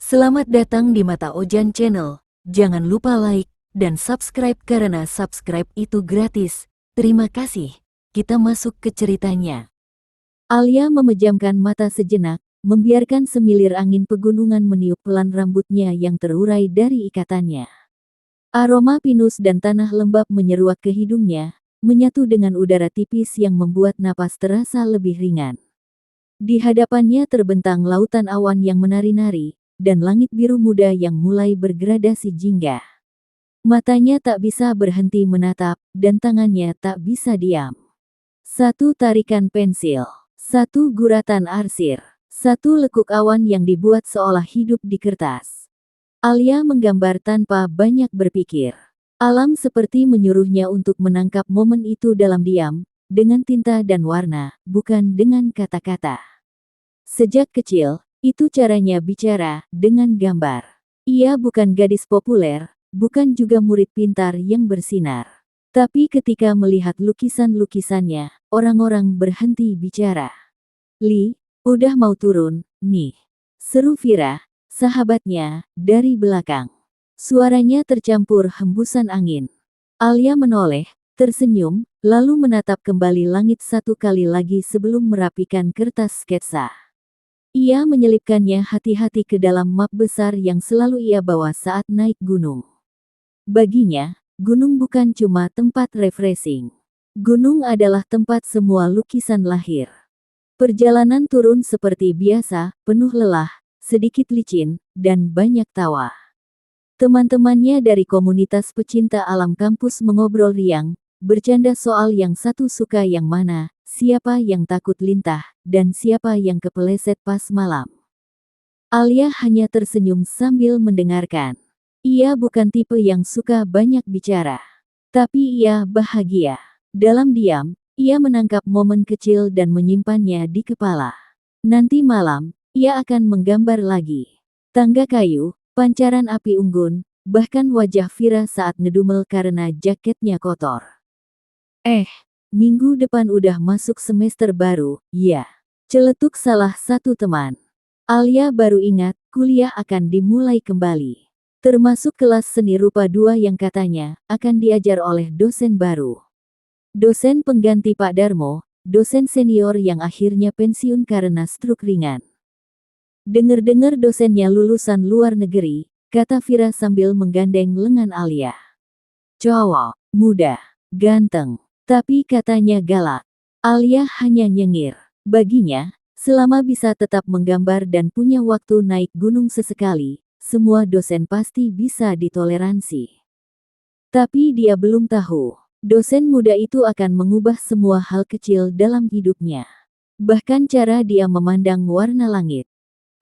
Selamat datang di Mata Ojan Channel. Jangan lupa like dan subscribe karena subscribe itu gratis. Terima kasih. Kita masuk ke ceritanya. Alia memejamkan mata sejenak, membiarkan semilir angin pegunungan meniup pelan rambutnya yang terurai dari ikatannya. Aroma pinus dan tanah lembab menyeruak ke hidungnya, menyatu dengan udara tipis yang membuat napas terasa lebih ringan. Di hadapannya terbentang lautan awan yang menari-nari, dan langit biru muda yang mulai bergradasi jingga. Matanya tak bisa berhenti menatap, dan tangannya tak bisa diam. Satu tarikan pensil, satu guratan arsir, satu lekuk awan yang dibuat seolah hidup di kertas. Alia menggambar tanpa banyak berpikir. Alam seperti menyuruhnya untuk menangkap momen itu dalam diam, dengan tinta dan warna, bukan dengan kata-kata. Sejak kecil, itu caranya bicara, dengan gambar. Ia bukan gadis populer, bukan juga murid pintar yang bersinar. Tapi ketika melihat lukisan-lukisannya, orang-orang berhenti bicara. "Li, udah mau turun, nih," seru Vira, sahabatnya, dari belakang. Suaranya tercampur hembusan angin. Alia menoleh, tersenyum, lalu menatap kembali langit satu kali lagi sebelum merapikan kertas sketsa. Ia menyelipkannya hati-hati ke dalam map besar yang selalu ia bawa saat naik gunung. Baginya, gunung bukan cuma tempat refreshing. Gunung adalah tempat semua lukisan lahir. Perjalanan turun seperti biasa, penuh lelah, sedikit licin, dan banyak tawa. Teman-temannya dari komunitas pecinta alam kampus mengobrol riang, bercanda soal yang satu suka yang mana, siapa yang takut lintah, dan siapa yang kepeleset pas malam. Alia hanya tersenyum sambil mendengarkan. Ia bukan tipe yang suka banyak bicara. Tapi ia bahagia. Dalam diam, ia menangkap momen kecil dan menyimpannya di kepala. Nanti malam, ia akan menggambar lagi. Tangga kayu, pancaran api unggun, bahkan wajah Vira saat ngedumel karena jaketnya kotor. Minggu depan udah masuk semester baru, ya. Celetuk salah satu teman. Alia baru ingat, kuliah akan dimulai kembali. Termasuk kelas seni rupa 2 yang katanya, akan diajar oleh dosen baru. Dosen pengganti Pak Darmo, dosen senior yang akhirnya pensiun karena stroke ringan. Dengar-dengar dosennya lulusan luar negeri, kata Vira sambil menggandeng lengan Alia. Cowok, muda, ganteng. Tapi katanya galak. Alia hanya nyengir. Baginya, selama bisa tetap menggambar dan punya waktu naik gunung sesekali, semua dosen pasti bisa ditoleransi. Tapi dia belum tahu, dosen muda itu akan mengubah semua hal kecil dalam hidupnya. Bahkan cara dia memandang warna langit.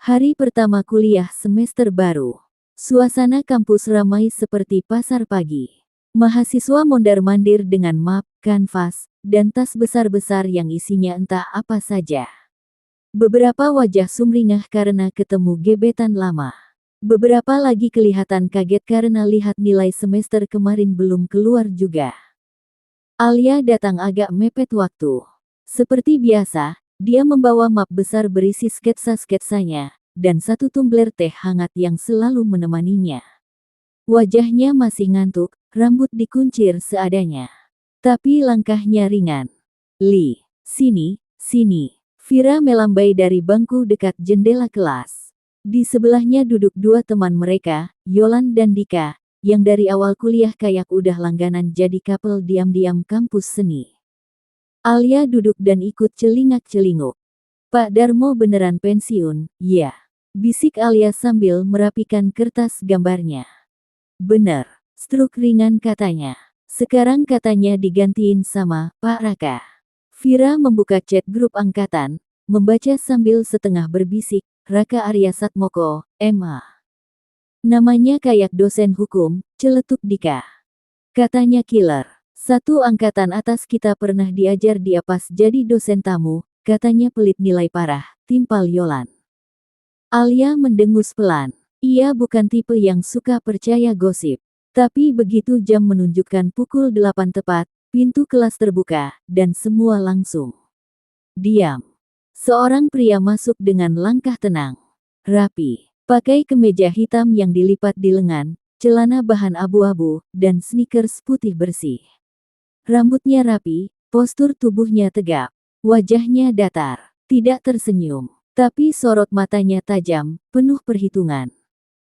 Hari pertama kuliah semester baru. Suasana kampus ramai seperti pasar pagi. Mahasiswa mondar-mandir dengan map, kanvas, dan tas besar-besar yang isinya entah apa saja. Beberapa wajah sumringah karena ketemu gebetan lama. Beberapa lagi kelihatan kaget karena lihat nilai semester kemarin belum keluar juga. Alia datang agak mepet waktu. Seperti biasa, dia membawa map besar berisi sketsa-sketsanya, dan satu tumbler teh hangat yang selalu menemaninya. Wajahnya masih ngantuk, rambut dikuncir seadanya. Tapi langkahnya ringan. "Li, sini, sini." Vira melambai dari bangku dekat jendela kelas. Di sebelahnya duduk dua teman mereka, Yolan dan Dika, yang dari awal kuliah kayak udah langganan jadi couple diam-diam kampus seni. Alia duduk dan ikut celingak-celinguk. "Pak Darmo beneran pensiun, ya?" bisik Alia sambil merapikan kertas gambarnya. "Bener. Stroke ringan katanya. Sekarang katanya digantiin sama Pak Raka." Vira membuka chat grup angkatan, membaca sambil setengah berbisik, "Raka Arya Satmoko, MA. Namanya kayak dosen hukum," celetuk Dika. "Katanya killer. Satu angkatan atas kita pernah diajar dia pas jadi dosen tamu, katanya pelit nilai parah," timpal Yolan. Alia mendengus pelan. Ia bukan tipe yang suka percaya gosip. Tapi begitu jam menunjukkan pukul 8 tepat, pintu kelas terbuka, dan semua langsung diam. Seorang pria masuk dengan langkah tenang, rapi, Pakai kemeja hitam yang dilipat di lengan, celana bahan abu-abu, dan sneakers putih bersih. Rambutnya rapi, postur tubuhnya tegap. Wajahnya datar, tidak tersenyum, tapi sorot matanya tajam, penuh perhitungan.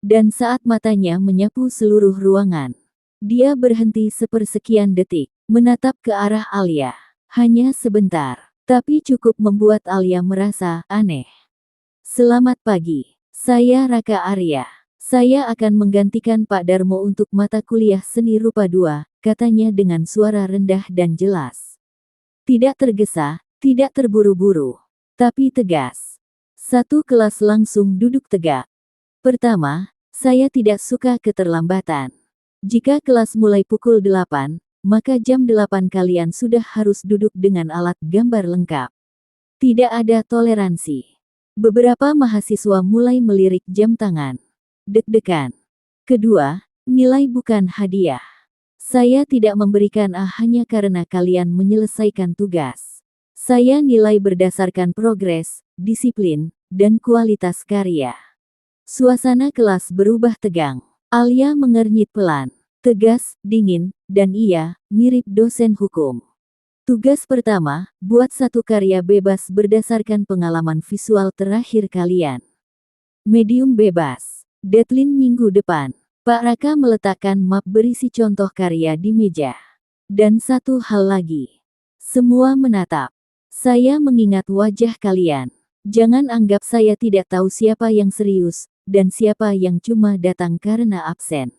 Dan saat matanya menyapu seluruh ruangan, dia berhenti sepersekian detik, menatap ke arah Alia. Hanya sebentar, tapi cukup membuat Alia merasa aneh. Selamat pagi, saya Raka Arya. Saya akan menggantikan Pak Darmo untuk mata kuliah seni rupa 2, katanya dengan suara rendah dan jelas. Tidak tergesa, tidak terburu-buru, tapi tegas. Satu kelas langsung duduk tegak. Pertama, saya tidak suka keterlambatan. Jika kelas mulai pukul 8, maka jam 8 kalian sudah harus duduk dengan alat gambar lengkap. Tidak ada toleransi. Beberapa mahasiswa mulai melirik jam tangan. Deg-degan. Kedua, nilai bukan hadiah. Saya tidak memberikan A hanya karena kalian menyelesaikan tugas. Saya nilai berdasarkan progres, disiplin, dan kualitas karya. Suasana kelas berubah tegang. Alia mengernyit pelan, tegas, dingin, dan ia mirip dosen hukum. Tugas pertama, buat satu karya bebas berdasarkan pengalaman visual terakhir kalian. Medium bebas. Deadline minggu depan. Pak Raka meletakkan map berisi contoh karya di meja. Dan satu hal lagi. Semua menatap. Saya mengingat wajah kalian. Jangan anggap saya tidak tahu siapa yang serius, dan siapa yang cuma datang karena absen.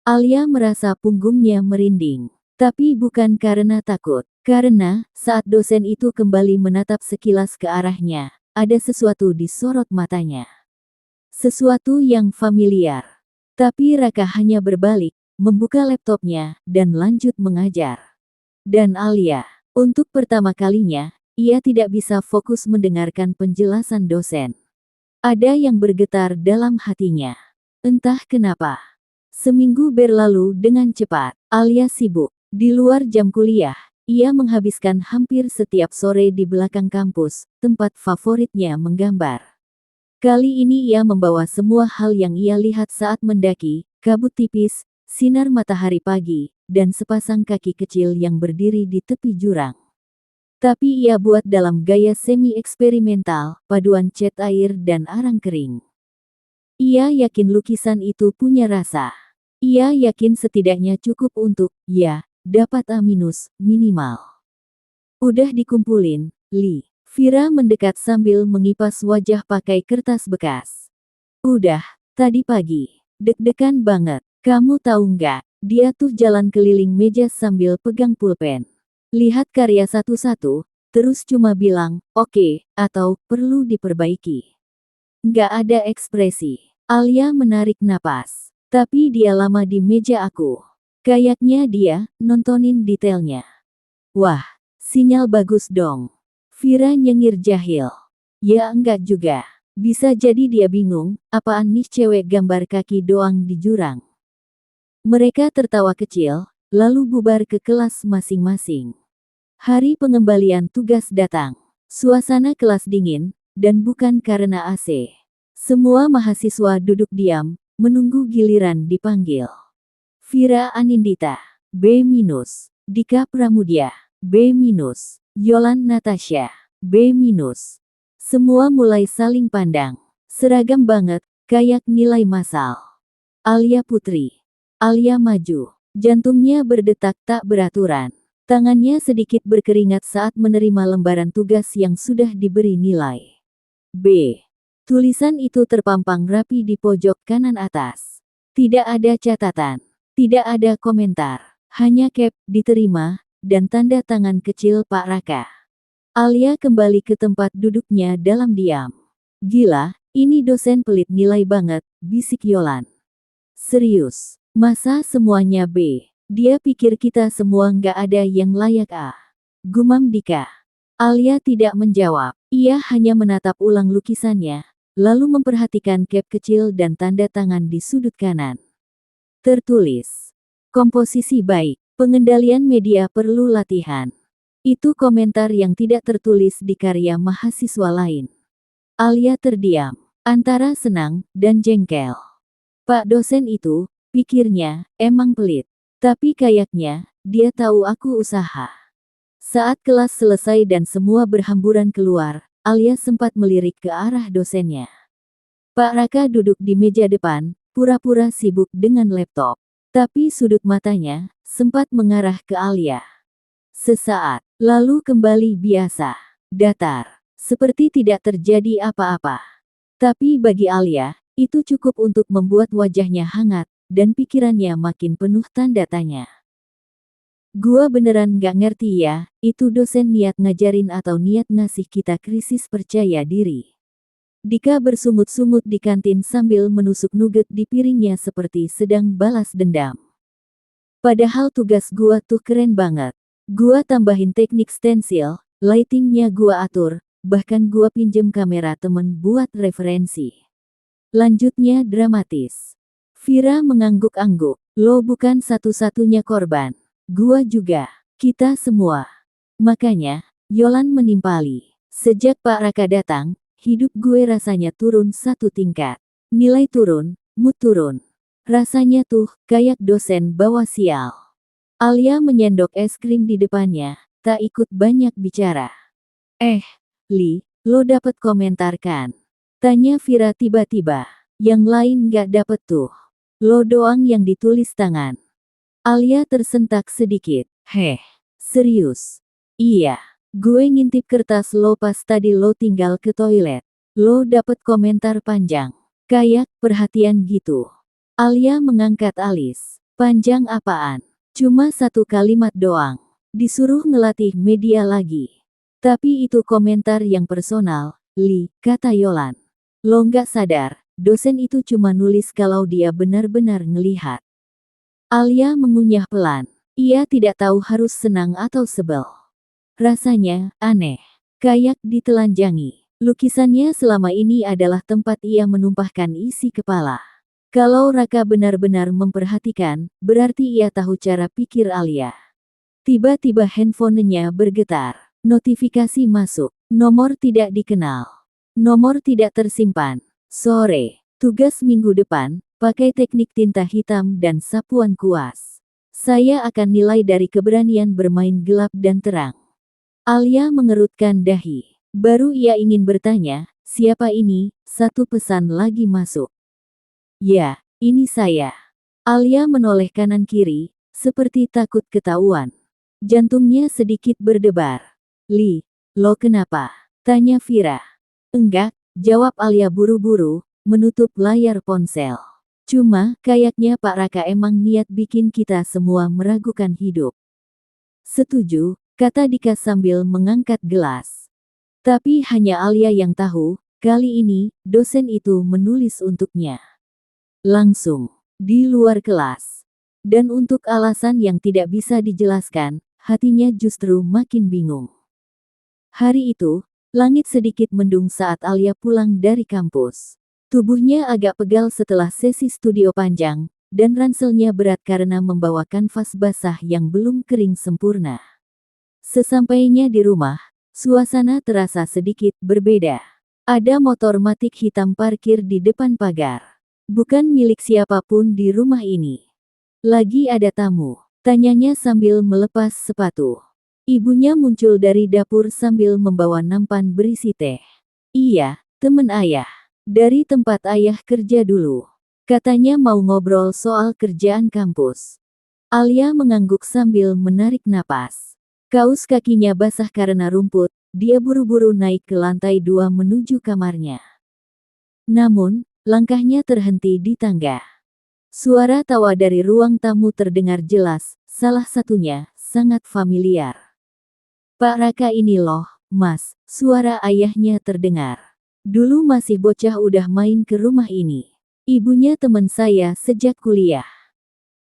Alia merasa punggungnya merinding. Tapi bukan karena takut. Karena, saat dosen itu kembali menatap sekilas ke arahnya, ada sesuatu di sorot matanya. Sesuatu yang familiar. Tapi Raka hanya berbalik, membuka laptopnya, dan lanjut mengajar. Dan Alia, untuk pertama kalinya, ia tidak bisa fokus mendengarkan penjelasan dosen. Ada yang bergetar dalam hatinya. Entah kenapa. Seminggu berlalu dengan cepat. Alia sibuk. Di luar jam kuliah, ia menghabiskan hampir setiap sore di belakang kampus, tempat favoritnya menggambar. Kali ini ia membawa semua hal yang ia lihat saat mendaki, kabut tipis, sinar matahari pagi, dan sepasang kaki kecil yang berdiri di tepi jurang. Tapi ia buat dalam gaya semi-eksperimental, paduan cat air dan arang kering. Ia yakin lukisan itu punya rasa. Ia yakin setidaknya cukup untuk, ya, dapat A- minimal. Udah dikumpulin, Li. Vira mendekat sambil mengipas wajah pakai kertas bekas. Udah, tadi pagi. Deg-degan banget. Kamu tahu nggak, dia tuh jalan keliling meja sambil pegang pulpen. Lihat karya satu-satu, terus cuma bilang, oke, atau perlu diperbaiki. Nggak ada ekspresi. Alia menarik napas. Tapi dia lama di meja aku. Kayaknya dia nontonin detailnya. Wah, sinyal bagus dong. Vira nyengir jahil. Ya enggak juga. Bisa jadi dia bingung, apaan nih cewek gambar kaki doang di jurang. Mereka tertawa kecil, lalu bubar ke kelas masing-masing. Hari pengembalian tugas datang. Suasana kelas dingin, dan bukan karena AC. Semua mahasiswa duduk diam, menunggu giliran dipanggil. Vira Anindita, B-. Dika Pramudia, B-. Yolan Natasha, B-. Semua mulai saling pandang. Seragam banget, kayak nilai massal. Alia Putri. Alia maju. Jantungnya berdetak tak beraturan. Tangannya sedikit berkeringat saat menerima lembaran tugas yang sudah diberi nilai B. Tulisan itu terpampang rapi di pojok kanan atas. Tidak ada catatan. Tidak ada komentar. Hanya cap, diterima, dan tanda tangan kecil Pak Raka. Alia kembali ke tempat duduknya dalam diam. Gila, ini dosen pelit nilai banget, bisik Yolan. Serius. Masa semuanya B? Dia pikir kita semua nggak ada yang layak A. Gumam Dika. Alia tidak menjawab. Ia hanya menatap ulang lukisannya, lalu memperhatikan cap kecil dan tanda tangan di sudut kanan. Tertulis. Komposisi baik. Pengendalian media perlu latihan. Itu komentar yang tidak tertulis di karya mahasiswa lain. Alia terdiam. antara senang dan jengkel. Pak dosen itu, pikirnya, emang pelit. Tapi kayaknya, dia tahu aku usaha. Saat kelas selesai dan semua berhamburan keluar, Alia sempat melirik ke arah dosennya. Pak Raka duduk di meja depan, pura-pura sibuk dengan laptop. Tapi sudut matanya, sempat mengarah ke Alia. Sesaat, lalu kembali biasa. Datar. Seperti tidak terjadi apa-apa. Tapi bagi Alia, itu cukup untuk membuat wajahnya hangat, dan pikirannya makin penuh tanda tanya. Gua beneran gak ngerti ya, itu dosen niat ngajarin atau niat ngasih kita krisis percaya diri. Dika bersungut-sungut di kantin sambil menusuk nugget di piringnya seperti sedang balas dendam. Padahal tugas gua tuh keren banget. Gua tambahin teknik stensil, lightingnya gua atur, bahkan gua pinjem kamera temen buat referensi. Lanjutnya dramatis. Vira mengangguk-angguk, lo bukan satu-satunya korban. Gua juga. Kita semua. Makanya, Yolan menimpali. Sejak Pak Raka datang, hidup gue rasanya turun satu tingkat. Nilai turun, mood turun. Rasanya tuh, kayak dosen bawa sial. Alia menyendok es krim di depannya, tak ikut banyak bicara. Li, lo dapet komentar kan? Tanya Vira tiba-tiba. Yang lain gak dapet tuh. Lo doang yang ditulis tangan. Alia tersentak sedikit. Serius? Iya. Gue ngintip kertas lo pas tadi lo tinggal ke toilet. Lo dapet komentar panjang. Kayak perhatian gitu. Alia mengangkat alis. Panjang apaan? Cuma satu kalimat doang. Disuruh ngelatih media lagi. Tapi itu komentar yang personal, Li, kata Yolan. Lo nggak sadar, dosen itu cuma nulis kalau dia benar-benar ngelihat. Alia mengunyah pelan. Ia tidak tahu harus senang atau sebel. Rasanya aneh. Kayak ditelanjangi. Lukisannya selama ini adalah tempat ia menumpahkan isi kepala. Kalau Raka benar-benar memperhatikan, berarti ia tahu cara pikir Alia. Tiba-tiba handphonenya bergetar. Notifikasi masuk. Nomor tidak dikenal. Nomor tidak tersimpan. Sore. Tugas minggu depan, pakai teknik tinta hitam dan sapuan kuas. Saya akan nilai dari keberanian bermain gelap dan terang. Alia mengerutkan dahi. Baru ia ingin bertanya, siapa ini? Satu pesan lagi masuk. Ya, ini saya. Alia menoleh kanan kiri, seperti takut ketahuan. Jantungnya sedikit berdebar. Li, lo kenapa? Tanya Vira. Enggak, jawab Alia buru-buru, menutup layar ponsel. Cuma, kayaknya Pak Raka emang niat bikin kita semua meragukan hidup. Setuju, kata Dika sambil mengangkat gelas. Tapi hanya Alia yang tahu, kali ini, dosen itu menulis untuknya. Langsung, di luar kelas. Dan untuk alasan yang tidak bisa dijelaskan, hatinya justru makin bingung. Hari itu, langit sedikit mendung saat Alia pulang dari kampus. Tubuhnya agak pegal setelah sesi studio panjang, dan ranselnya berat karena membawa kanvas basah yang belum kering sempurna. Sesampainya di rumah, suasana terasa sedikit berbeda. Ada motor matic hitam parkir di depan pagar. Bukan milik siapapun di rumah ini. Lagi ada tamu, tanyanya sambil melepas sepatu. Ibunya muncul dari dapur sambil membawa nampan berisi teh. Iya, temen ayah. Dari tempat ayah kerja dulu. Katanya mau ngobrol soal kerjaan kampus. Alia mengangguk sambil menarik napas. Kaus kakinya basah karena rumput, dia buru-buru naik ke lantai 2 menuju kamarnya. Namun, langkahnya terhenti di tangga. Suara tawa dari ruang tamu terdengar jelas, salah satunya, sangat familiar. Pak Raka ini loh, Mas, suara ayahnya terdengar. Dulu masih bocah udah main ke rumah ini. Ibunya teman saya sejak kuliah.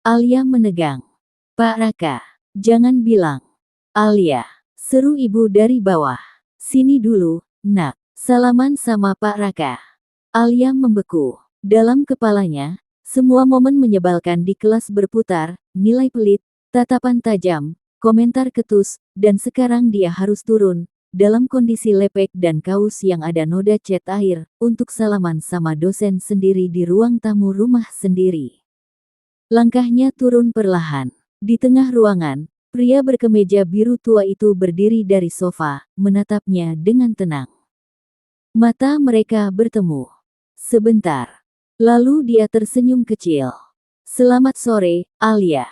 Alia menegang. Pak Raka, jangan bilang. Alia, seru ibu dari bawah. Sini dulu, nak. Salaman sama Pak Raka. Alia membeku. Dalam kepalanya, semua momen menyebalkan di kelas berputar, nilai pelit, tatapan tajam, komentar ketus, dan sekarang dia harus turun, dalam kondisi lepek dan kaos yang ada noda cat air, untuk salaman sama dosen sendiri di ruang tamu rumah sendiri. Langkahnya turun perlahan. Di tengah ruangan, pria berkemeja biru tua itu berdiri dari sofa, menatapnya dengan tenang. Mata mereka bertemu. Sebentar. Lalu dia tersenyum kecil. "Selamat sore, Alia."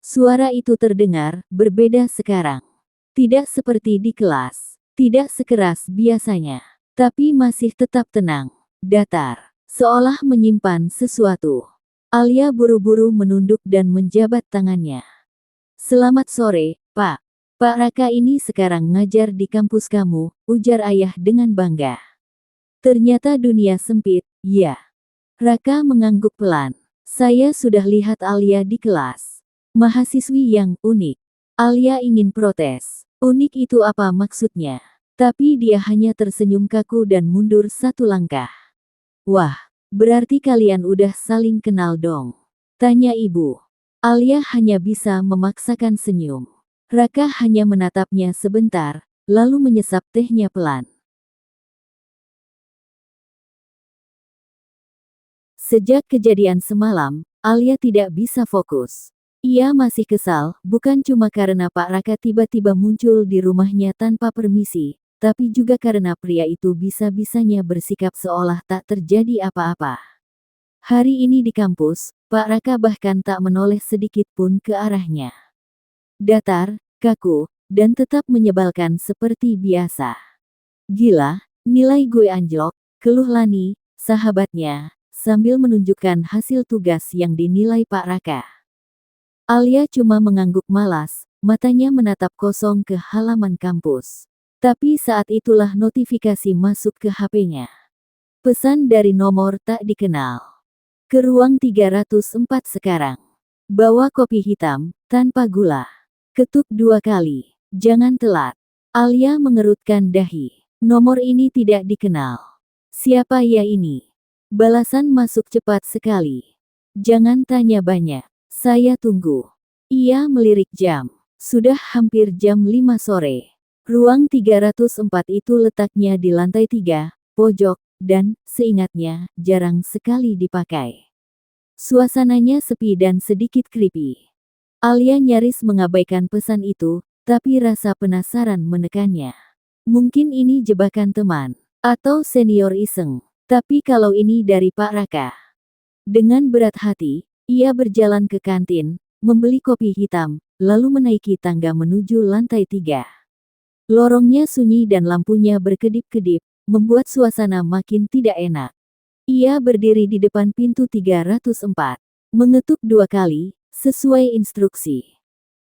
Suara itu terdengar, berbeda sekarang. Tidak seperti di kelas. Tidak sekeras biasanya. Tapi masih tetap tenang. Datar. Seolah menyimpan sesuatu. Alia buru-buru menunduk dan menjabat tangannya. "Selamat sore, Pak. Pak Raka ini sekarang ngajar di kampus kamu," ujar ayah dengan bangga. Ternyata dunia sempit, ya. Raka mengangguk pelan. "Saya sudah lihat Alia di kelas. Mahasiswi yang unik." Alia ingin protes. Unik itu apa maksudnya? Tapi dia hanya tersenyum kaku dan mundur satu langkah. "Wah, berarti kalian udah saling kenal dong?" tanya ibu. Alia hanya bisa memaksakan senyum. Raka hanya menatapnya sebentar, lalu menyesap tehnya pelan. Sejak kejadian semalam, Alia tidak bisa fokus. Ia masih kesal, bukan cuma karena Pak Raka tiba-tiba muncul di rumahnya tanpa permisi, tapi juga karena pria itu bisa-bisanya bersikap seolah tak terjadi apa-apa. Hari ini di kampus, Pak Raka bahkan tak menoleh sedikit pun ke arahnya. Datar, kaku, dan tetap menyebalkan seperti biasa. "Gila, nilai gue anjlok," keluh Lani, sahabatnya, sambil menunjukkan hasil tugas yang dinilai Pak Raka. Alia cuma mengangguk malas, matanya menatap kosong ke halaman kampus. Tapi saat itulah notifikasi masuk ke HP-nya. Pesan dari nomor tak dikenal. "Ke ruang 304 sekarang. Bawa kopi hitam, tanpa gula. Ketuk 2 kali. Jangan telat." Alia mengerutkan dahi. Nomor ini tidak dikenal. Siapa ya ini? Balasan masuk cepat sekali. "Jangan tanya banyak. Saya tunggu." Ia melirik jam. Sudah hampir jam 5 sore. Ruang 304 itu letaknya di lantai 3, pojok, dan, seingatnya, jarang sekali dipakai. Suasananya sepi dan sedikit creepy. Alia nyaris mengabaikan pesan itu, tapi rasa penasaran menekannya. Mungkin ini jebakan teman, atau senior iseng. Tapi kalau ini dari Pak Raka. Dengan berat hati, ia berjalan ke kantin, membeli kopi hitam, lalu menaiki tangga menuju lantai 3. Lorongnya sunyi dan lampunya berkedip-kedip, membuat suasana makin tidak enak. Ia berdiri di depan pintu 304, mengetuk 2 kali, sesuai instruksi.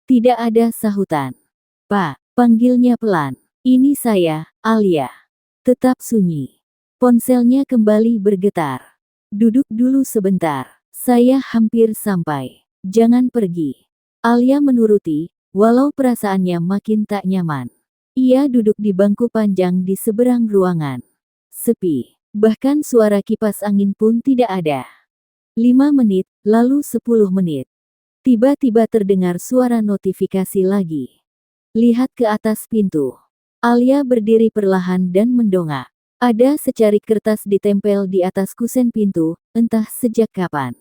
Tidak ada sahutan. "Pak," panggilnya pelan. "Ini saya, Alia." Tetap sunyi. Ponselnya kembali bergetar. "Duduk dulu sebentar. Saya hampir sampai. Jangan pergi." Alia menuruti, walau perasaannya makin tak nyaman. Ia duduk di bangku panjang di seberang ruangan. Sepi. Bahkan suara kipas angin pun tidak ada. 5 menit, lalu 10 menit. Tiba-tiba terdengar suara notifikasi lagi. Lihat ke atas pintu. Alia berdiri perlahan dan mendongak. Ada secarik kertas ditempel di atas kusen pintu, entah sejak kapan.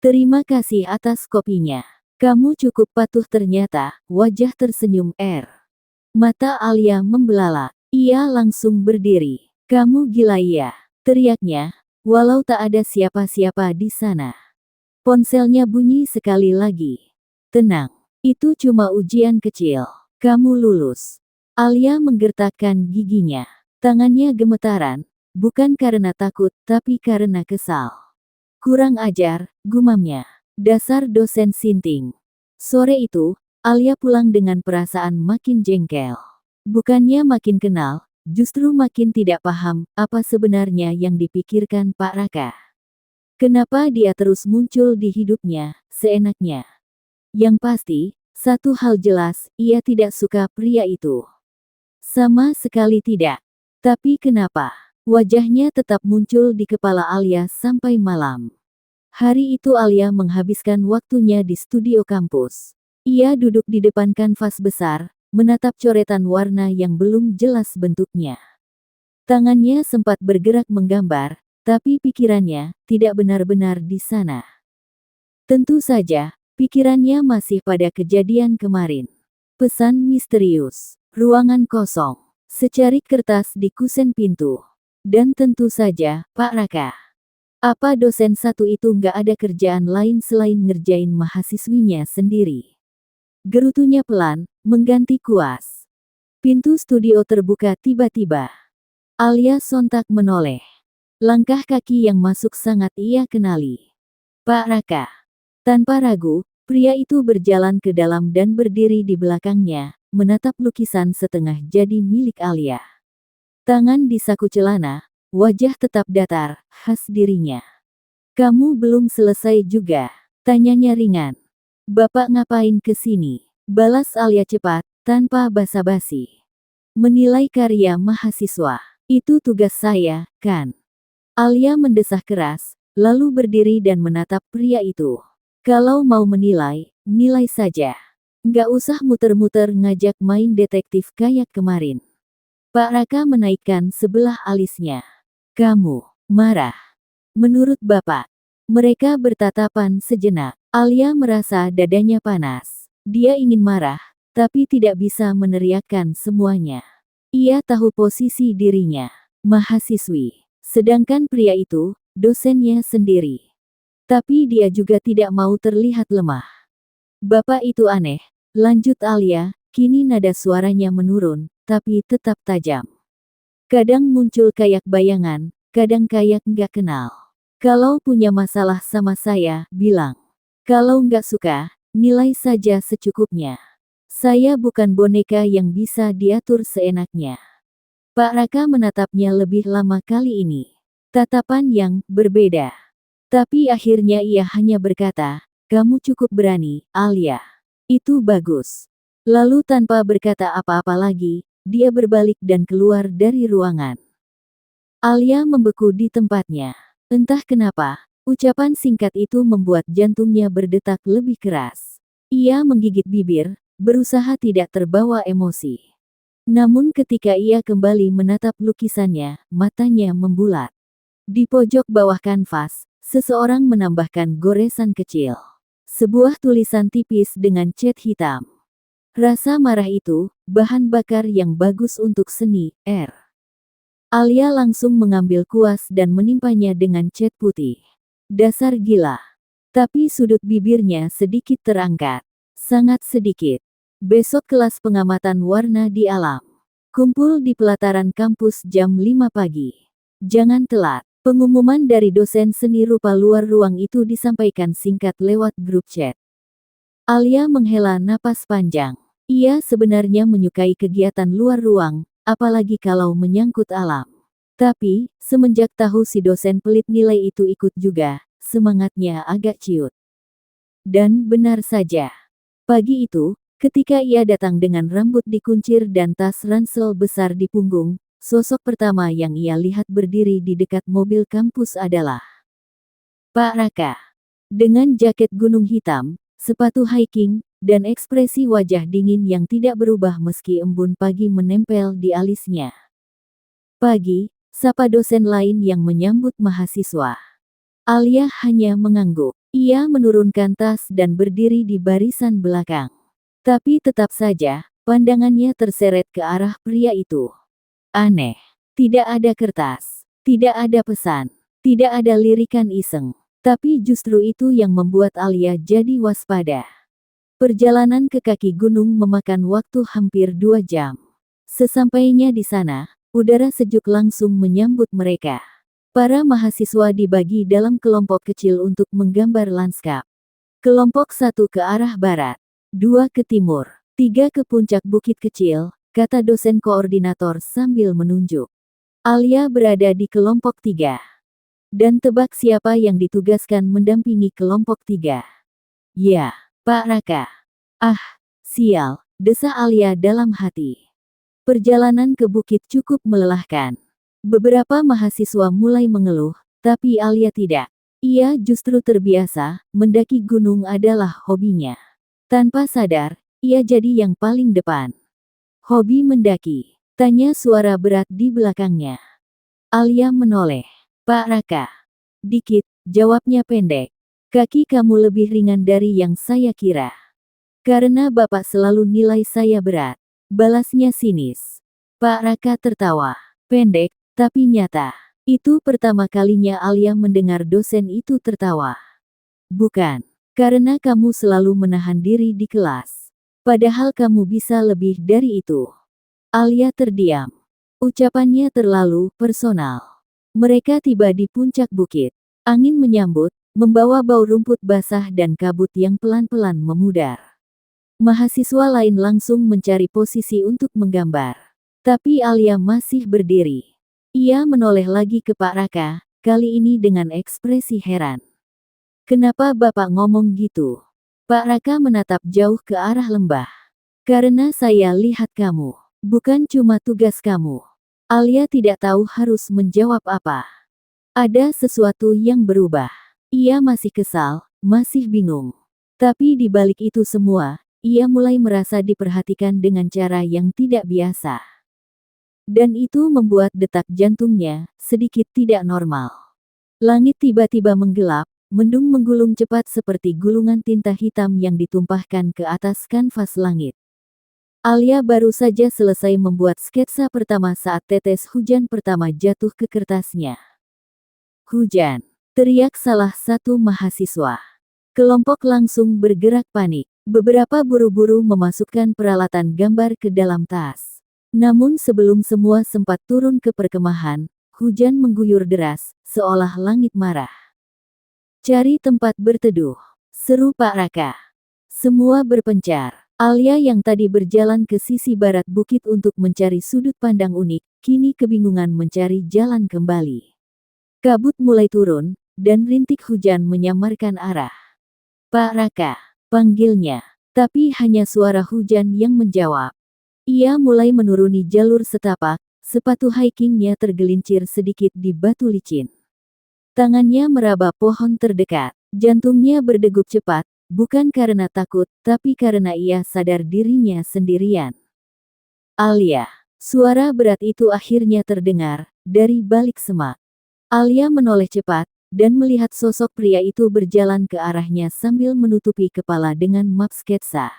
"Terima kasih atas kopinya. Kamu cukup patuh ternyata." Wajah tersenyum Mata Alia membelalak. Ia langsung berdiri. "Kamu gila ya?" teriaknya, walau tak ada siapa-siapa di sana. Ponselnya bunyi sekali lagi. "Tenang. Itu cuma ujian kecil. Kamu lulus." Alia menggertakkan giginya. Tangannya gemetaran, bukan karena takut, tapi karena kesal. "Kurang ajar," gumamnya. "Dasar dosen sinting." Sore itu, Alia pulang dengan perasaan makin jengkel. Bukannya makin kenal, justru makin tidak paham apa sebenarnya yang dipikirkan Pak Raka. Kenapa dia terus muncul di hidupnya, seenaknya. Yang pasti, satu hal jelas, ia tidak suka pria itu. Sama sekali tidak. Tapi kenapa? Wajahnya tetap muncul di kepala Alia sampai malam. Hari itu Alia menghabiskan waktunya di studio kampus. Ia duduk di depan kanvas besar, menatap coretan warna yang belum jelas bentuknya. Tangannya sempat bergerak menggambar, tapi pikirannya tidak benar-benar di sana. Tentu saja, pikirannya masih pada kejadian kemarin. Pesan misterius, ruangan kosong, secarik kertas di kusen pintu. Dan tentu saja, Pak Raka. Apa dosen satu itu nggak ada kerjaan lain selain ngerjain mahasiswinya sendiri? Gerutunya pelan, mengganti kuas. Pintu studio terbuka tiba-tiba. Alia sontak menoleh. Langkah kaki yang masuk sangat ia kenali. Pak Raka. Tanpa ragu, pria itu berjalan ke dalam dan berdiri di belakangnya, menatap lukisan setengah jadi milik Alia. Tangan di saku celana, wajah tetap datar, khas dirinya. Kamu belum selesai juga, tanyanya ringan. Bapak ngapain ke sini? Balas Alia cepat, tanpa basa-basi. Menilai karya mahasiswa. Itu tugas saya, kan? Alia mendesah keras, lalu berdiri dan menatap pria itu. Kalau mau menilai, nilai saja. Nggak usah muter-muter ngajak main detektif kayak kemarin. Pak Raka menaikkan sebelah alisnya. Kamu marah. Menurut Bapak. Mereka bertatapan sejenak. Alia merasa dadanya panas. Dia ingin marah, tapi tidak bisa meneriakkan semuanya. Ia tahu posisi dirinya. Mahasiswi. Sedangkan pria itu, dosennya sendiri. Tapi dia juga tidak mau terlihat lemah. Bapak itu aneh. Lanjut Alia, kini nada suaranya menurun, tapi tetap tajam. Kadang muncul kayak bayangan, kadang kayak nggak kenal. Kalau punya masalah sama saya, bilang. Kalau nggak suka, nilai saja secukupnya. Saya bukan boneka yang bisa diatur seenaknya. Pak Raka menatapnya lebih lama kali ini. Tatapan yang berbeda. Tapi akhirnya ia hanya berkata, kamu cukup berani, Alia. Itu bagus. Lalu tanpa berkata apa-apa lagi, dia berbalik dan keluar dari ruangan. Alia membeku di tempatnya. Entah kenapa, ucapan singkat itu membuat jantungnya berdetak lebih keras. Ia menggigit bibir, berusaha tidak terbawa emosi. Namun ketika ia kembali menatap lukisannya, matanya membulat. Di pojok bawah kanvas, seseorang menambahkan goresan kecil. Sebuah tulisan tipis dengan cat hitam. Rasa marah itu, bahan bakar yang bagus untuk seni, R. Alia langsung mengambil kuas dan menimpanya dengan cat putih. Dasar gila. Tapi sudut bibirnya sedikit terangkat. Sangat sedikit. Besok kelas pengamatan warna di alam. Kumpul di pelataran kampus jam 5 pagi. Jangan telat. Pengumuman dari dosen seni rupa luar ruang itu disampaikan singkat lewat grup chat. Alia menghela napas panjang. Ia sebenarnya menyukai kegiatan luar ruang, apalagi kalau menyangkut alam. Tapi, semenjak tahu si dosen pelit nilai itu ikut juga, semangatnya agak ciut. Dan benar saja. Pagi itu, ketika ia datang dengan rambut dikuncir dan tas ransel besar di punggung, sosok pertama yang ia lihat berdiri di dekat mobil kampus adalah Pak Raka. Dengan jaket gunung hitam, sepatu hiking, dan ekspresi wajah dingin yang tidak berubah meski embun pagi menempel di alisnya. Pagi, sapa dosen lain yang menyambut mahasiswa. Alia hanya mengangguk. Ia menurunkan tas dan berdiri di barisan belakang. Tapi tetap saja, pandangannya terseret ke arah pria itu. Aneh. Tidak ada kertas. Tidak ada pesan. Tidak ada lirikan iseng. Tapi justru itu yang membuat Alia jadi waspada. Perjalanan ke kaki gunung memakan waktu hampir 2 jam. Sesampainya di sana, udara sejuk langsung menyambut mereka. Para mahasiswa dibagi dalam kelompok kecil untuk menggambar lanskap. Kelompok 1 ke arah barat, 2 ke timur, 3 ke puncak bukit kecil, kata dosen koordinator sambil menunjuk. Alia berada di kelompok 3. Dan tebak siapa yang ditugaskan mendampingi kelompok 3. Ya. Pak Raka. Ah, sial, desa Alia dalam hati. Perjalanan ke bukit cukup melelahkan. Beberapa mahasiswa mulai mengeluh, tapi Alia tidak. Ia justru terbiasa, mendaki gunung adalah hobinya. Tanpa sadar, ia jadi yang paling depan. Hobi mendaki? Tanya suara berat di belakangnya. Alia menoleh. Pak Raka. Dikit, jawabnya pendek. Kaki kamu lebih ringan dari yang saya kira. Karena Bapak selalu nilai saya berat. Balasnya sinis. Pak Raka tertawa. Pendek, tapi nyata. Itu pertama kalinya Alia mendengar dosen itu tertawa. Bukan. Karena kamu selalu menahan diri di kelas. Padahal kamu bisa lebih dari itu. Alia terdiam. Ucapannya terlalu personal. Mereka tiba di puncak bukit. Angin menyambut, membawa bau rumput basah dan kabut yang pelan-pelan memudar. Mahasiswa lain langsung mencari posisi untuk menggambar. Tapi Alia masih berdiri. Ia menoleh lagi ke Pak Raka, kali ini dengan ekspresi heran. Kenapa Bapak ngomong gitu? Pak Raka menatap jauh ke arah lembah. Karena saya lihat kamu. Bukan cuma tugas kamu. Alia tidak tahu harus menjawab apa. Ada sesuatu yang berubah. Ia masih kesal, masih bingung. Tapi di balik itu semua, ia mulai merasa diperhatikan dengan cara yang tidak biasa. Dan itu membuat detak jantungnya sedikit tidak normal. Langit tiba-tiba menggelap, mendung menggulung cepat seperti gulungan tinta hitam yang ditumpahkan ke atas kanvas langit. Alia baru saja selesai membuat sketsa pertama saat tetes hujan pertama jatuh ke kertasnya. Hujan, teriak salah satu mahasiswa. Kelompok langsung bergerak panik. Beberapa buru-buru memasukkan peralatan gambar ke dalam tas. Namun sebelum semua sempat turun ke perkemahan, hujan mengguyur deras, seolah langit marah. Cari tempat berteduh, seru Pak Raka. Semua berpencar. Alia yang tadi berjalan ke sisi barat bukit untuk mencari sudut pandang unik, kini kebingungan mencari jalan kembali. Kabut mulai turun, dan rintik hujan menyamarkan arah. Pak Raka, panggilnya. Tapi hanya suara hujan yang menjawab. Ia mulai menuruni jalur setapak, sepatu hikingnya tergelincir sedikit di batu licin. Tangannya meraba pohon terdekat. Jantungnya berdegup cepat, bukan karena takut, tapi karena ia sadar dirinya sendirian. Alia. Suara berat itu akhirnya terdengar, dari balik semak. Alia menoleh cepat, dan melihat sosok pria itu berjalan ke arahnya sambil menutupi kepala dengan map sketsa.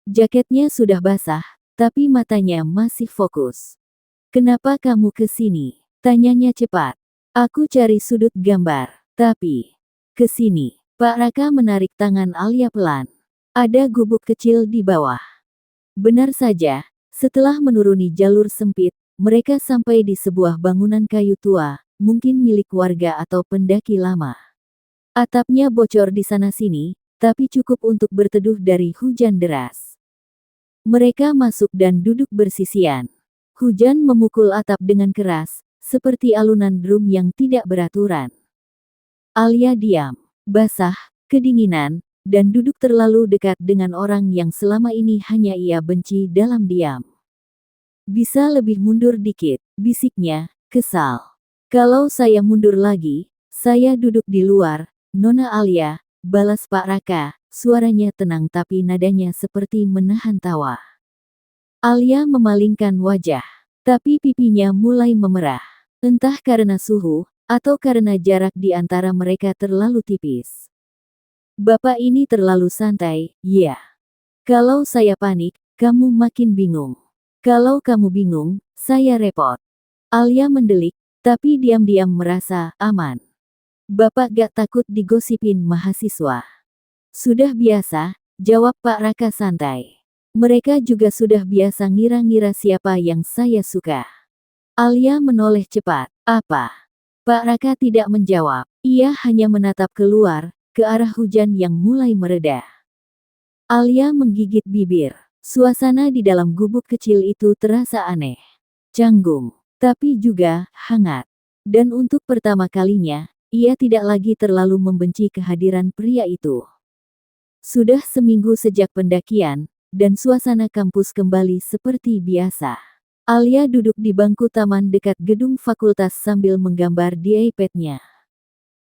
Jaketnya sudah basah, tapi matanya masih fokus. Kenapa kamu ke sini? Tanyanya cepat. Aku cari sudut gambar, tapi... Ke sini. Pak Raka menarik tangan Alia pelan. Ada gubuk kecil di bawah. Benar saja, setelah menuruni jalur sempit, mereka sampai di sebuah bangunan kayu tua, mungkin milik warga atau pendaki lama. Atapnya bocor di sana-sini, tapi cukup untuk berteduh dari hujan deras. Mereka masuk dan duduk bersisian. Hujan memukul atap dengan keras, seperti alunan drum yang tidak beraturan. Alia diam, basah, kedinginan, dan duduk terlalu dekat dengan orang yang selama ini hanya ia benci dalam diam. Bisa lebih mundur dikit, bisiknya, kesal. Kalau saya mundur lagi, saya duduk di luar, Nona Alia, balas Pak Raka, suaranya tenang tapi nadanya seperti menahan tawa. Alia memalingkan wajah, tapi pipinya mulai memerah. Entah karena suhu, atau karena jarak di antara mereka terlalu tipis. Bapak ini terlalu santai, ya. Kalau saya panik, kamu makin bingung. Kalau kamu bingung, saya repot. Alia mendelik, tapi diam-diam merasa aman. Bapak gak takut digosipin mahasiswa. Sudah biasa, jawab Pak Raka santai. Mereka juga sudah biasa ngira-ngira siapa yang saya suka. Alia menoleh cepat. Apa? Pak Raka tidak menjawab. Ia hanya menatap keluar, ke arah hujan yang mulai mereda. Alia menggigit bibir. Suasana di dalam gubuk kecil itu terasa aneh. Canggung. Tapi juga hangat. Dan untuk pertama kalinya, ia tidak lagi terlalu membenci kehadiran pria itu. Sudah seminggu sejak pendakian, dan suasana kampus kembali seperti biasa. Alia duduk di bangku taman dekat gedung fakultas sambil menggambar di iPad-nya.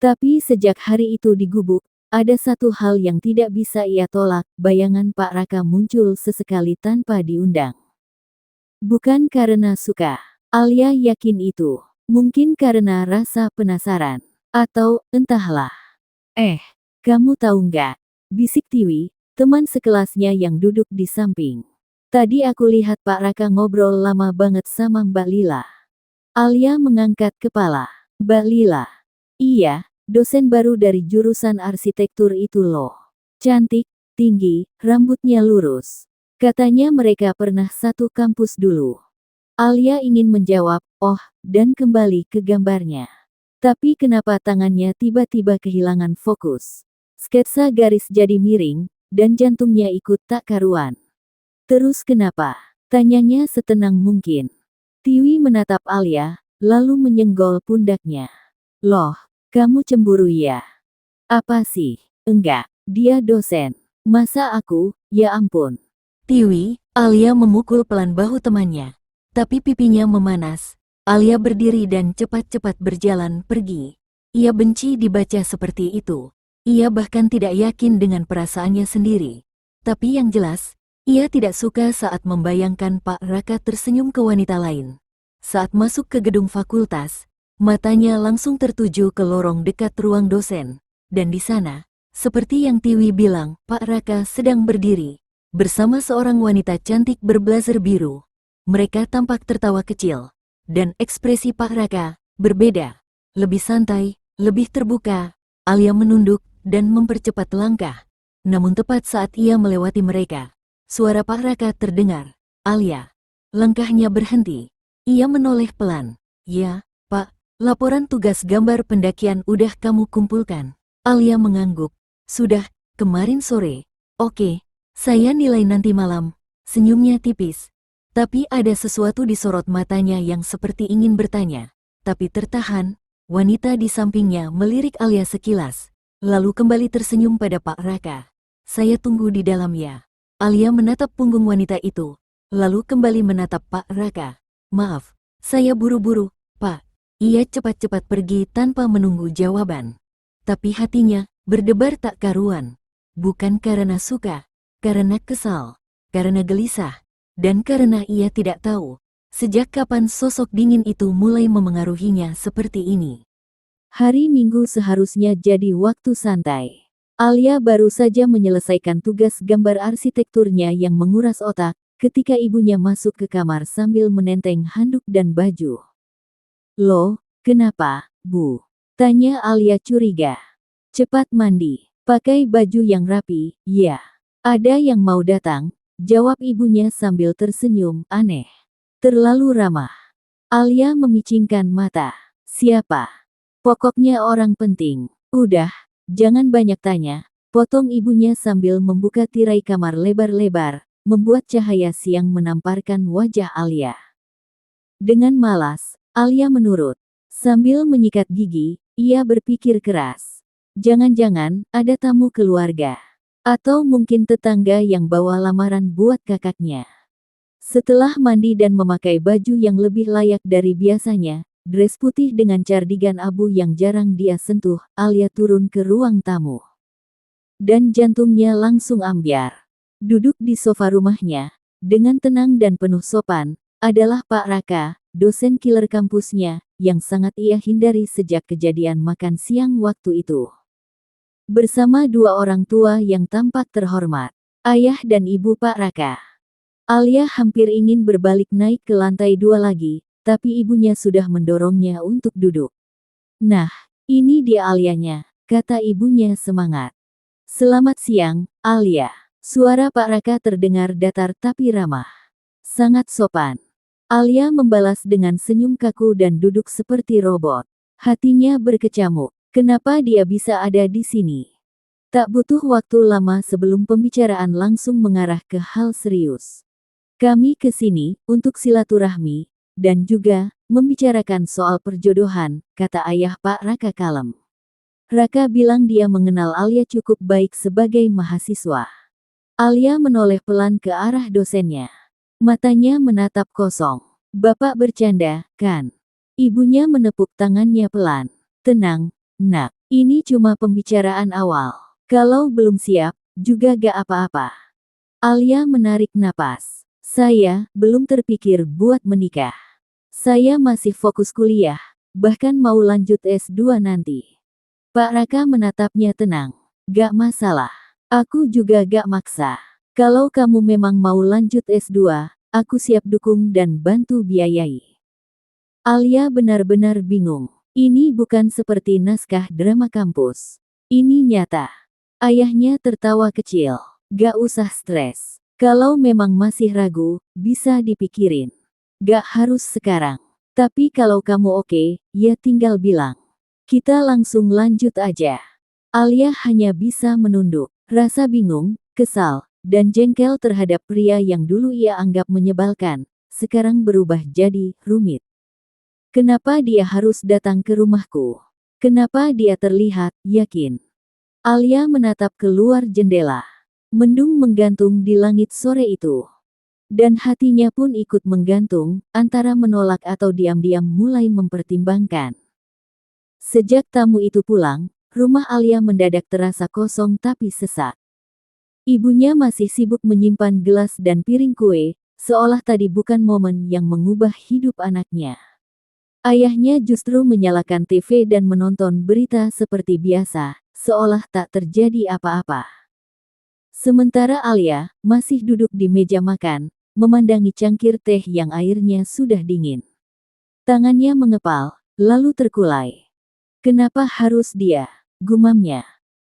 Tapi sejak hari itu di gubuk, ada satu hal yang tidak bisa ia tolak, bayangan Pak Raka muncul sesekali tanpa diundang. Bukan karena suka. Alia yakin itu. Mungkin karena rasa penasaran. Atau, entahlah. Kamu tahu nggak? Bisik Tiwi, teman sekelasnya yang duduk di samping. Tadi aku lihat Pak Raka ngobrol lama banget sama Mbak Lila. Alia mengangkat kepala. Mbak Lila. Iya, dosen baru dari jurusan arsitektur itu loh. Cantik, tinggi, rambutnya lurus. Katanya mereka pernah satu kampus dulu. Alia ingin menjawab, oh, dan kembali ke gambarnya. Tapi kenapa tangannya tiba-tiba kehilangan fokus? Sketsa garis jadi miring, dan jantungnya ikut tak karuan. Terus kenapa? Tanyanya setenang mungkin. Tiwi menatap Alia, lalu menyenggol pundaknya. Loh, kamu cemburu ya? Apa sih? Enggak, dia dosen. Masa aku, ya ampun. Tiwi, Alia memukul pelan bahu temannya. Tapi pipinya memanas. Alia berdiri dan cepat-cepat berjalan pergi. Ia benci dibaca seperti itu. Ia bahkan tidak yakin dengan perasaannya sendiri. Tapi yang jelas, ia tidak suka saat membayangkan Pak Raka tersenyum ke wanita lain. Saat masuk ke gedung fakultas, matanya langsung tertuju ke lorong dekat ruang dosen. Dan di sana, seperti yang Tiwi bilang, Pak Raka sedang berdiri bersama seorang wanita cantik berblazer biru. Mereka tampak tertawa kecil. Dan ekspresi Pak Raka berbeda. Lebih santai, lebih terbuka. Alia menunduk dan mempercepat langkah. Namun tepat saat ia melewati mereka, suara Pak Raka terdengar. Alia. Langkahnya berhenti. Ia menoleh pelan. Ya, Pak, laporan tugas gambar pendakian udah kamu kumpulkan. Alia mengangguk. Sudah, kemarin sore. Oke. Saya nilai nanti malam. Senyumnya tipis. Tapi ada sesuatu di sorot matanya yang seperti ingin bertanya. Tapi tertahan, wanita di sampingnya melirik Alia sekilas. Lalu kembali tersenyum pada Pak Raka. Saya tunggu di dalam ya. Alia menatap punggung wanita itu. Lalu kembali menatap Pak Raka. Maaf, saya buru-buru, Pak. Ia cepat-cepat pergi tanpa menunggu jawaban. Tapi hatinya berdebar tak karuan. Bukan karena suka. Karena kesal, karena gelisah, dan karena ia tidak tahu sejak kapan sosok dingin itu mulai memengaruhinya seperti ini. Hari Minggu seharusnya jadi waktu santai. Alia baru saja menyelesaikan tugas gambar arsitekturnya yang menguras otak, ketika ibunya masuk ke kamar sambil menenteng handuk dan baju. Loh, kenapa, Bu? Tanya Alia curiga. Cepat mandi, pakai baju yang rapi, ya. Ada yang mau datang, jawab ibunya sambil tersenyum, aneh. Terlalu ramah. Alia memicingkan mata. Siapa? Pokoknya orang penting. Udah, jangan banyak tanya, potong ibunya sambil membuka tirai kamar lebar-lebar, membuat cahaya siang menamparkan wajah Alia. Dengan malas, Alia menurut. Sambil menyikat gigi, ia berpikir keras. Jangan-jangan ada tamu keluarga. Atau mungkin tetangga yang bawa lamaran buat kakaknya. Setelah mandi dan memakai baju yang lebih layak dari biasanya, dress putih dengan cardigan abu yang jarang dia sentuh, Alia turun ke ruang tamu. Dan jantungnya langsung ambyar. Duduk di sofa rumahnya, dengan tenang dan penuh sopan, adalah Pak Raka, dosen killer kampusnya, yang sangat ia hindari sejak kejadian makan siang waktu itu. Bersama dua orang tua yang tampak terhormat, ayah dan ibu Pak Raka. Alia hampir ingin berbalik naik ke lantai 2 lagi, tapi ibunya sudah mendorongnya untuk duduk. Nah, ini dia Alianya, kata ibunya semangat. Selamat siang, Alia. Suara Pak Raka terdengar datar tapi ramah. Sangat sopan. Alia membalas dengan senyum kaku dan duduk seperti robot. Hatinya berkecamuk. Kenapa dia bisa ada di sini? Tak butuh waktu lama sebelum pembicaraan langsung mengarah ke hal serius. Kami ke sini untuk silaturahmi, dan juga membicarakan soal perjodohan, kata ayah Pak Raka kalem. Raka bilang dia mengenal Alia cukup baik sebagai mahasiswa. Alia menoleh pelan ke arah dosennya. Matanya menatap kosong. Bapak bercanda, kan? Ibunya menepuk tangannya pelan. Tenang, Nak, ini cuma pembicaraan awal. Kalau belum siap, juga gak apa-apa. Alia menarik napas. Saya belum terpikir buat menikah. Saya masih fokus kuliah, bahkan mau lanjut S2 nanti. Pak Raka menatapnya tenang. Gak masalah. Aku juga gak maksa. Kalau kamu memang mau lanjut S2, aku siap dukung dan bantu biayai. Alia benar-benar bingung. Ini bukan seperti naskah drama kampus. Ini nyata. Ayahnya tertawa kecil. Gak usah stres. Kalau memang masih ragu, bisa dipikirin. Gak harus sekarang. Tapi kalau kamu oke, ya tinggal bilang. Kita langsung lanjut aja. Alia hanya bisa menunduk. Rasa bingung, kesal, dan jengkel terhadap pria yang dulu ia anggap menyebalkan, sekarang berubah jadi rumit. Kenapa dia harus datang ke rumahku? Kenapa dia terlihat yakin? Alia menatap keluar jendela. Mendung menggantung di langit sore itu. Dan hatinya pun ikut menggantung, antara menolak atau diam-diam mulai mempertimbangkan. Sejak tamu itu pulang, rumah Alia mendadak terasa kosong tapi sesak. Ibunya masih sibuk menyimpan gelas dan piring kue, seolah tadi bukan momen yang mengubah hidup anaknya. Ayahnya justru menyalakan TV dan menonton berita seperti biasa, seolah tak terjadi apa-apa. Sementara Alia masih duduk di meja makan, memandangi cangkir teh yang airnya sudah dingin. Tangannya mengepal, lalu terkulai. Kenapa harus dia? Gumamnya.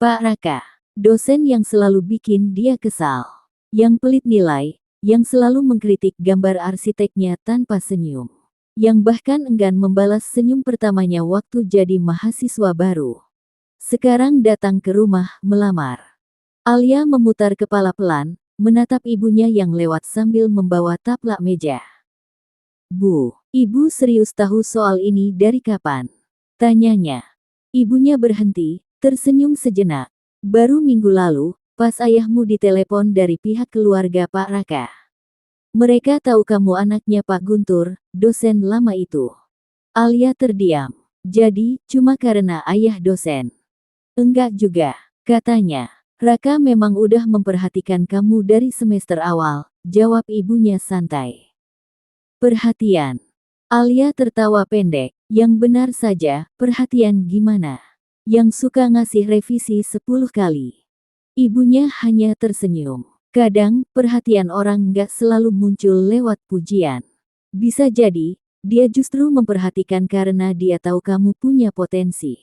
Pak Raka, dosen yang selalu bikin dia kesal. Yang pelit nilai, yang selalu mengkritik gambar arsiteknya tanpa senyum. Yang bahkan enggan membalas senyum pertamanya waktu jadi mahasiswa baru. Sekarang datang ke rumah melamar. Alia memutar kepala pelan, menatap ibunya yang lewat sambil membawa taplak meja. Bu, ibu serius tahu soal ini dari kapan? Tanyanya. Ibunya berhenti, tersenyum sejenak. Baru minggu lalu, pas ayahmu ditelepon dari pihak keluarga Pak Raka. Mereka tahu kamu anaknya Pak Guntur, dosen lama itu. Alia terdiam. Jadi, cuma karena ayah dosen. Enggak juga, katanya. Raka memang udah memperhatikan kamu dari semester awal, jawab ibunya santai. Perhatian. Alia tertawa pendek. Yang benar saja, perhatian gimana? Yang suka ngasih revisi 10 kali. Ibunya hanya tersenyum. Kadang, perhatian orang nggak selalu muncul lewat pujian. Bisa jadi, dia justru memperhatikan karena dia tahu kamu punya potensi.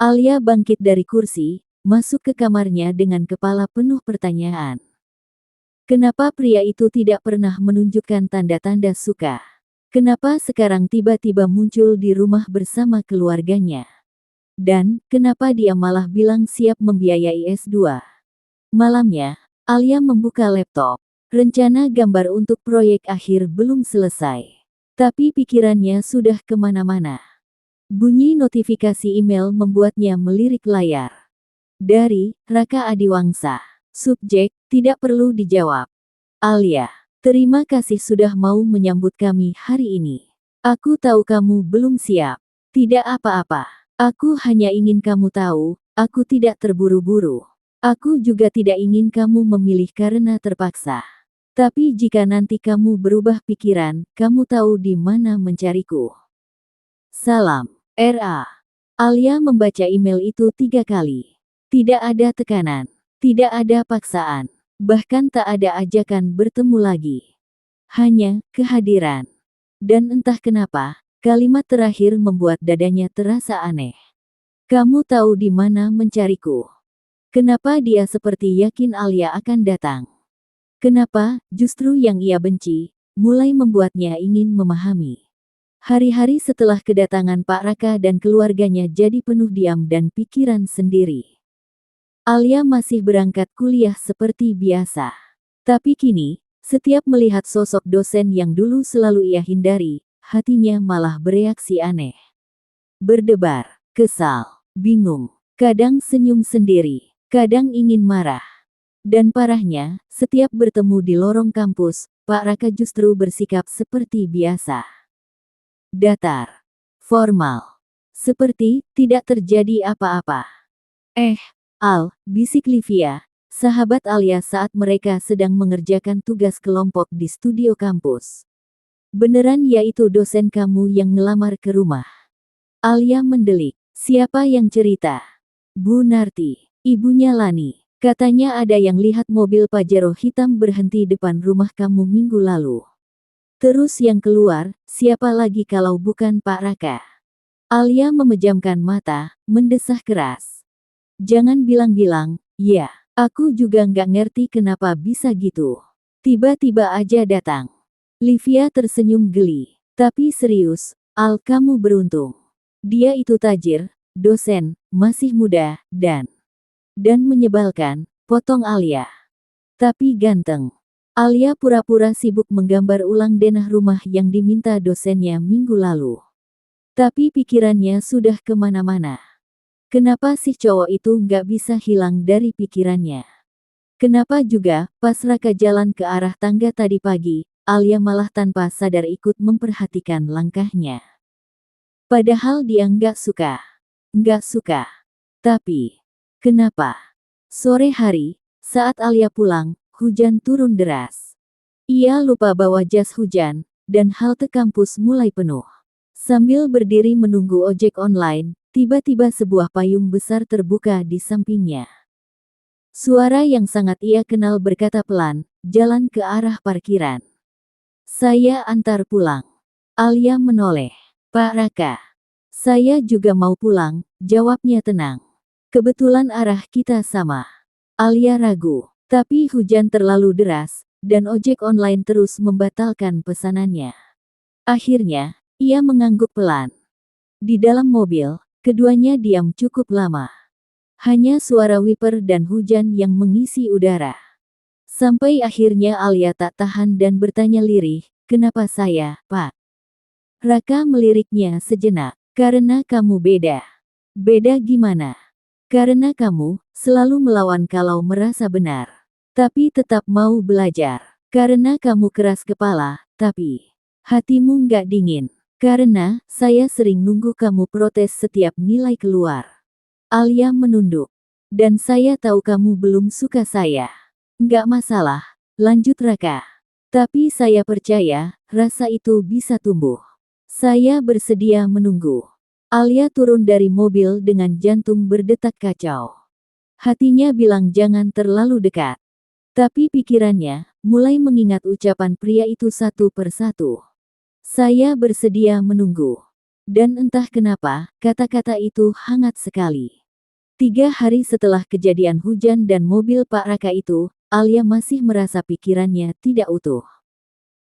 Alia bangkit dari kursi, masuk ke kamarnya dengan kepala penuh pertanyaan. Kenapa pria itu tidak pernah menunjukkan tanda-tanda suka? Kenapa sekarang tiba-tiba muncul di rumah bersama keluarganya? Dan, kenapa dia malah bilang siap membiayai S2? Malamnya, Alia membuka laptop. Rencana gambar untuk proyek akhir belum selesai. Tapi pikirannya sudah kemana-mana. Bunyi notifikasi email membuatnya melirik layar. Dari Raka Adiwangsa. Subjek, tidak perlu dijawab. Alia. Terima kasih sudah mau menyambut kami hari ini. Aku tahu kamu belum siap. Tidak apa-apa. Aku hanya ingin kamu tahu, aku tidak terburu-buru. Aku juga tidak ingin kamu memilih karena terpaksa. Tapi jika nanti kamu berubah pikiran, kamu tahu di mana mencariku. Salam, R.A. Alia membaca email itu 3 kali. Tidak ada tekanan. Tidak ada paksaan. Bahkan tak ada ajakan bertemu lagi. Hanya kehadiran. Dan entah kenapa, kalimat terakhir membuat dadanya terasa aneh. Kamu tahu di mana mencariku. Kenapa dia seperti yakin Alia akan datang? Kenapa, justru yang ia benci, mulai membuatnya ingin memahami. Hari-hari setelah kedatangan Pak Raka dan keluarganya jadi penuh diam dan pikiran sendiri. Alia masih berangkat kuliah seperti biasa. Tapi kini, setiap melihat sosok dosen yang dulu selalu ia hindari, hatinya malah bereaksi aneh. Berdebar, kesal, bingung, kadang senyum sendiri, kadang ingin marah. Dan parahnya, setiap bertemu di lorong kampus, Pak Raka justru bersikap seperti biasa. Datar, formal, seperti tidak terjadi apa-apa. Al, bisik Livia, sahabat Alia saat mereka sedang mengerjakan tugas kelompok di studio kampus. Beneran yaitu dosen kamu yang ngelamar ke rumah? Alia mendelik. Siapa yang cerita? Bu Narti, ibunya Lani. Katanya ada yang lihat mobil Pajero hitam berhenti depan rumah kamu minggu lalu. Terus yang keluar, siapa lagi kalau bukan Pak Raka? Alia memejamkan mata, mendesah keras. Jangan bilang-bilang, ya, aku juga nggak ngerti kenapa bisa gitu. Tiba-tiba aja datang. Livia tersenyum geli. Tapi serius, Al, kamu beruntung. Dia itu tajir, dosen, masih muda, dan menyebalkan, potong Alia. Tapi ganteng. Alia pura-pura sibuk menggambar ulang denah rumah yang diminta dosennya minggu lalu. Tapi pikirannya sudah kemana-mana. Kenapa sih cowok itu nggak bisa hilang dari pikirannya? Kenapa juga, pas Raka jalan ke arah tangga tadi pagi, Alia malah tanpa sadar ikut memperhatikan langkahnya. Padahal dia nggak suka. Nggak suka. Tapi, kenapa? Sore hari, saat Alia pulang, hujan turun deras. Ia lupa bawa jas hujan, dan halte kampus mulai penuh. Sambil berdiri menunggu ojek online, tiba-tiba sebuah payung besar terbuka di sampingnya. Suara yang sangat ia kenal berkata pelan, jalan ke arah parkiran. Saya antar pulang. Alia menoleh. Pak Raka. Saya juga mau pulang, jawabnya tenang. Kebetulan arah kita sama. Alia ragu, tapi hujan terlalu deras, dan ojek online terus membatalkan pesanannya. Akhirnya, ia mengangguk pelan. Di dalam mobil, keduanya diam cukup lama. Hanya suara wiper dan hujan yang mengisi udara. Sampai akhirnya Alia tak tahan dan bertanya lirih, kenapa saya, Pak? Raka meliriknya sejenak. Karena kamu beda. Beda gimana? Karena kamu selalu melawan kalau merasa benar. Tapi tetap mau belajar. Karena kamu keras kepala, tapi hatimu nggak dingin. Karena saya sering nunggu kamu protes setiap nilai keluar. Alia menunduk. Dan saya tahu kamu belum suka saya. Nggak masalah, lanjut Raka. Tapi saya percaya, rasa itu bisa tumbuh. Saya bersedia menunggu. Alia turun dari mobil dengan jantung berdetak kacau. Hatinya bilang jangan terlalu dekat. Tapi pikirannya mulai mengingat ucapan pria itu satu persatu. Saya bersedia menunggu. Dan entah kenapa, kata-kata itu hangat sekali. 3 hari setelah kejadian hujan dan mobil Pak Raka itu, Alia masih merasa pikirannya tidak utuh.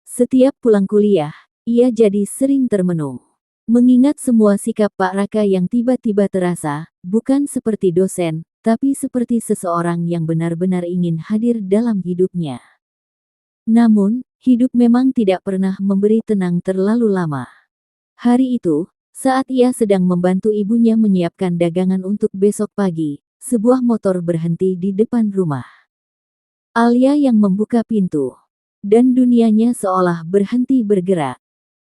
Setiap pulang kuliah, ia jadi sering termenung. Mengingat semua sikap Pak Raka yang tiba-tiba terasa, bukan seperti dosen, tapi seperti seseorang yang benar-benar ingin hadir dalam hidupnya. Namun, hidup memang tidak pernah memberi tenang terlalu lama. Hari itu, saat ia sedang membantu ibunya menyiapkan dagangan untuk besok pagi, sebuah motor berhenti di depan rumah. Alia yang membuka pintu. Dan dunianya seolah berhenti bergerak.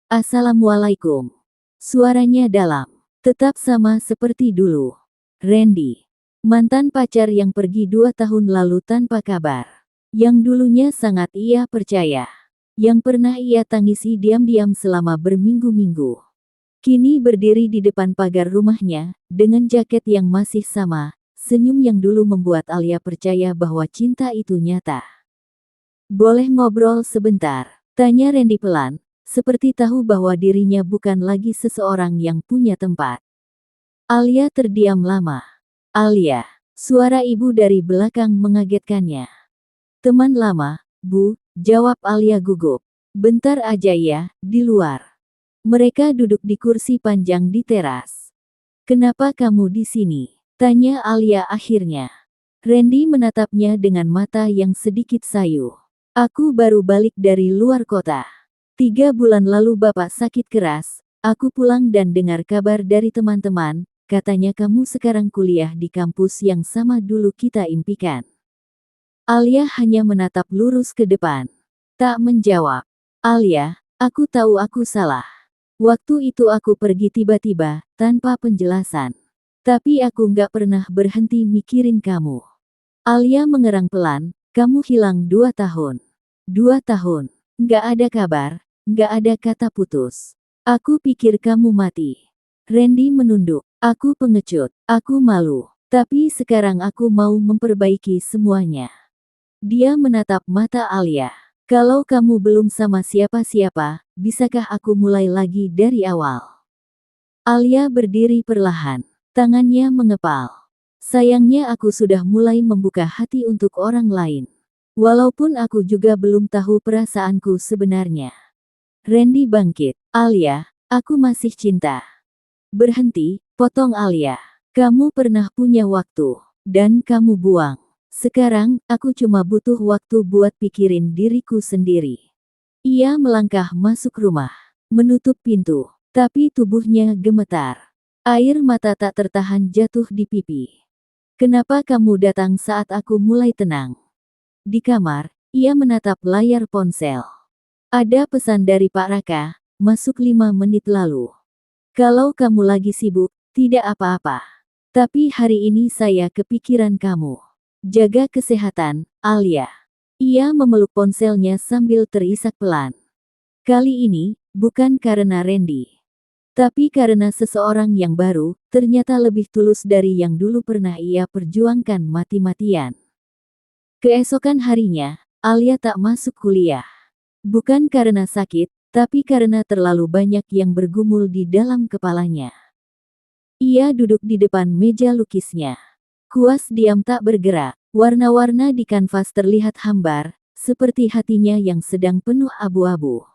Assalamualaikum. Suaranya dalam. Tetap sama seperti dulu. Randy. Mantan pacar yang pergi 2 tahun lalu tanpa kabar. Yang dulunya sangat ia percaya. Yang pernah ia tangisi diam-diam selama berminggu-minggu. Kini berdiri di depan pagar rumahnya, dengan jaket yang masih sama, senyum yang dulu membuat Alia percaya bahwa cinta itu nyata. Boleh ngobrol sebentar? Tanya Randy pelan, seperti tahu bahwa dirinya bukan lagi seseorang yang punya tempat. Alia terdiam lama. Alia, suara ibu dari belakang mengagetkannya. Teman lama, Bu, jawab Alia gugup. Bentar aja ya, di luar. Mereka duduk di kursi panjang di teras. Kenapa kamu di sini? Tanya Alia akhirnya. Randy menatapnya dengan mata yang sedikit sayu. Aku baru balik dari luar kota. 3 bulan lalu bapak sakit keras, aku pulang dan dengar kabar dari teman-teman, katanya kamu sekarang kuliah di kampus yang sama dulu kita impikan. Alia hanya menatap lurus ke depan. Tak menjawab. Alia, aku tahu aku salah. Waktu itu aku pergi tiba-tiba, tanpa penjelasan. Tapi aku nggak pernah berhenti mikirin kamu. Alia mengerang pelan, kamu hilang 2 tahun. 2 tahun. Nggak ada kabar, nggak ada kata putus. Aku pikir kamu mati. Randy menunduk. Aku pengecut, aku malu. Tapi sekarang aku mau memperbaiki semuanya. Dia menatap mata Alia. Kalau kamu belum sama siapa-siapa, bisakah aku mulai lagi dari awal? Alia berdiri perlahan. Tangannya mengepal. Sayangnya aku sudah mulai membuka hati untuk orang lain. Walaupun aku juga belum tahu perasaanku sebenarnya. Randy bangkit. Alia, aku masih cinta. Berhenti, potong Alia. Kamu pernah punya waktu, dan kamu buang. Sekarang, aku cuma butuh waktu buat pikirin diriku sendiri. Ia melangkah masuk rumah, menutup pintu, tapi tubuhnya gemetar. Air mata tak tertahan jatuh di pipi. Kenapa kamu datang saat aku mulai tenang? Di kamar, ia menatap layar ponsel. Ada pesan dari Pak Raka, masuk 5 menit lalu. Kalau kamu lagi sibuk, tidak apa-apa. Tapi hari ini saya kepikiran kamu. Jaga kesehatan, Alia. Ia memeluk ponselnya sambil terisak pelan. Kali ini, bukan karena Randy. Tapi karena seseorang yang baru, ternyata lebih tulus dari yang dulu pernah ia perjuangkan mati-matian. Keesokan harinya, Alia tak masuk kuliah. Bukan karena sakit, tapi karena terlalu banyak yang bergumul di dalam kepalanya. Ia duduk di depan meja lukisnya. Kuas diam tak bergerak, warna-warna di kanvas terlihat hambar, seperti hatinya yang sedang penuh abu-abu.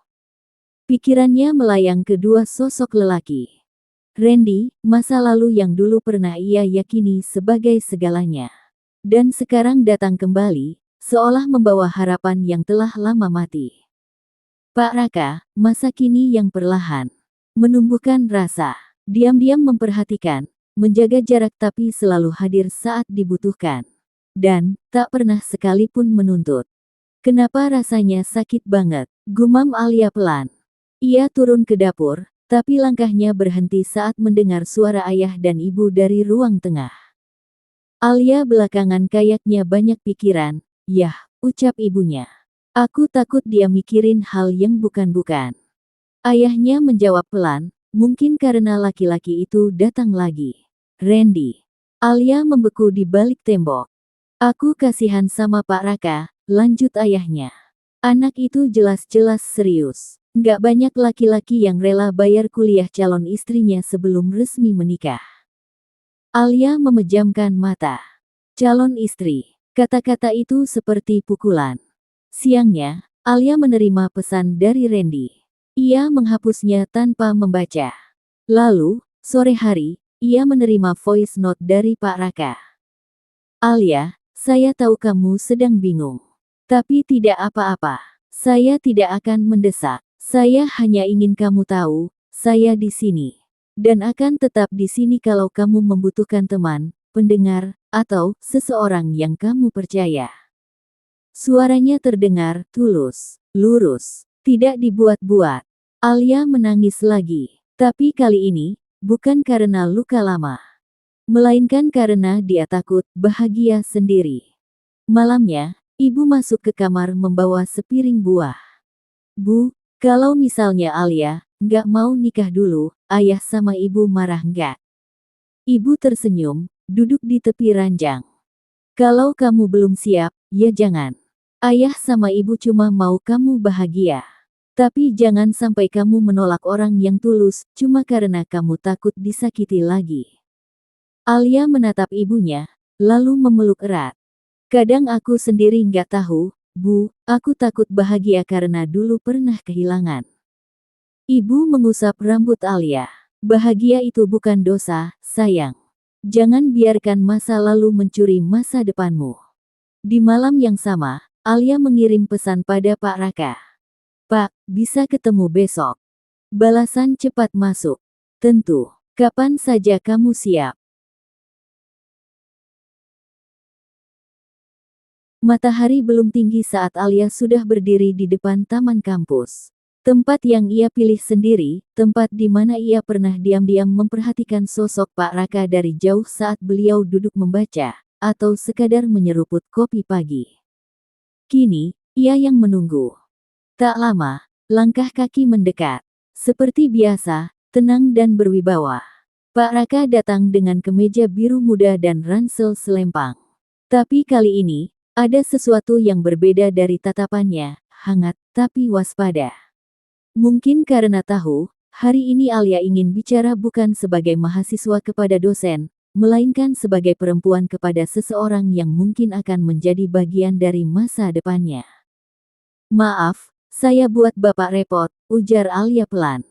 Pikirannya melayang ke dua sosok lelaki. Randy, masa lalu yang dulu pernah ia yakini sebagai segalanya. Dan sekarang datang kembali, seolah membawa harapan yang telah lama mati. Pak Raka, masa kini yang perlahan. Menumbuhkan rasa. Diam-diam memperhatikan, menjaga jarak tapi selalu hadir saat dibutuhkan. Dan, tak pernah sekalipun menuntut. Kenapa rasanya sakit banget? Gumam Alia pelan. Ia turun ke dapur, tapi langkahnya berhenti saat mendengar suara ayah dan ibu dari ruang tengah. Alia belakangan kayaknya banyak pikiran, yah, ucap ibunya. Aku takut dia mikirin hal yang bukan-bukan. Ayahnya menjawab pelan, mungkin karena laki-laki itu datang lagi. Randy. Alia membeku di balik tembok. Aku kasihan sama Pak Raka, lanjut ayahnya. Anak itu jelas-jelas serius. Nggak banyak laki-laki yang rela bayar kuliah calon istrinya sebelum resmi menikah. Alia memejamkan mata. Calon istri. Kata-kata itu seperti pukulan. Siangnya, Alia menerima pesan dari Randy. Ia menghapusnya tanpa membaca. Lalu, sore hari, ia menerima voice note dari Pak Raka. Alia, saya tahu kamu sedang bingung. Tapi tidak apa-apa. Saya tidak akan mendesak. Saya hanya ingin kamu tahu, saya di sini. Dan akan tetap di sini kalau kamu membutuhkan teman, pendengar, atau seseorang yang kamu percaya. Suaranya terdengar tulus, lurus, tidak dibuat-buat. Alia menangis lagi. Tapi kali ini, bukan karena luka lama. Melainkan karena dia takut bahagia sendiri. Malamnya, ibu masuk ke kamar membawa sepiring buah. Bu, kalau misalnya Alia nggak mau nikah dulu, ayah sama ibu marah nggak? Ibu tersenyum, duduk di tepi ranjang. Kalau kamu belum siap, ya jangan. Ayah sama ibu cuma mau kamu bahagia. Tapi jangan sampai kamu menolak orang yang tulus, cuma karena kamu takut disakiti lagi. Alia menatap ibunya, lalu memeluk erat. Kadang aku sendiri nggak tahu, Bu, aku takut bahagia karena dulu pernah kehilangan. Ibu mengusap rambut Alia. Bahagia itu bukan dosa, sayang. Jangan biarkan masa lalu mencuri masa depanmu. Di malam yang sama, Alia mengirim pesan pada Pak Raka. Pak, bisa ketemu besok. Balasan cepat masuk. Tentu. Kapan saja kamu siap. Matahari belum tinggi saat Alia sudah berdiri di depan taman kampus. Tempat yang ia pilih sendiri, tempat di mana ia pernah diam-diam memperhatikan sosok Pak Raka dari jauh saat beliau duduk membaca, atau sekadar menyeruput kopi pagi. Kini, ia yang menunggu. Tak lama, langkah kaki mendekat. Seperti biasa, tenang dan berwibawa. Pak Raka datang dengan kemeja biru muda dan ransel selempang. Tapi kali ini, ada sesuatu yang berbeda dari tatapannya, hangat tapi waspada. Mungkin karena tahu, hari ini Alia ingin bicara bukan sebagai mahasiswa kepada dosen, melainkan sebagai perempuan kepada seseorang yang mungkin akan menjadi bagian dari masa depannya. Maaf, saya buat Bapak repot, ujar Alia pelan.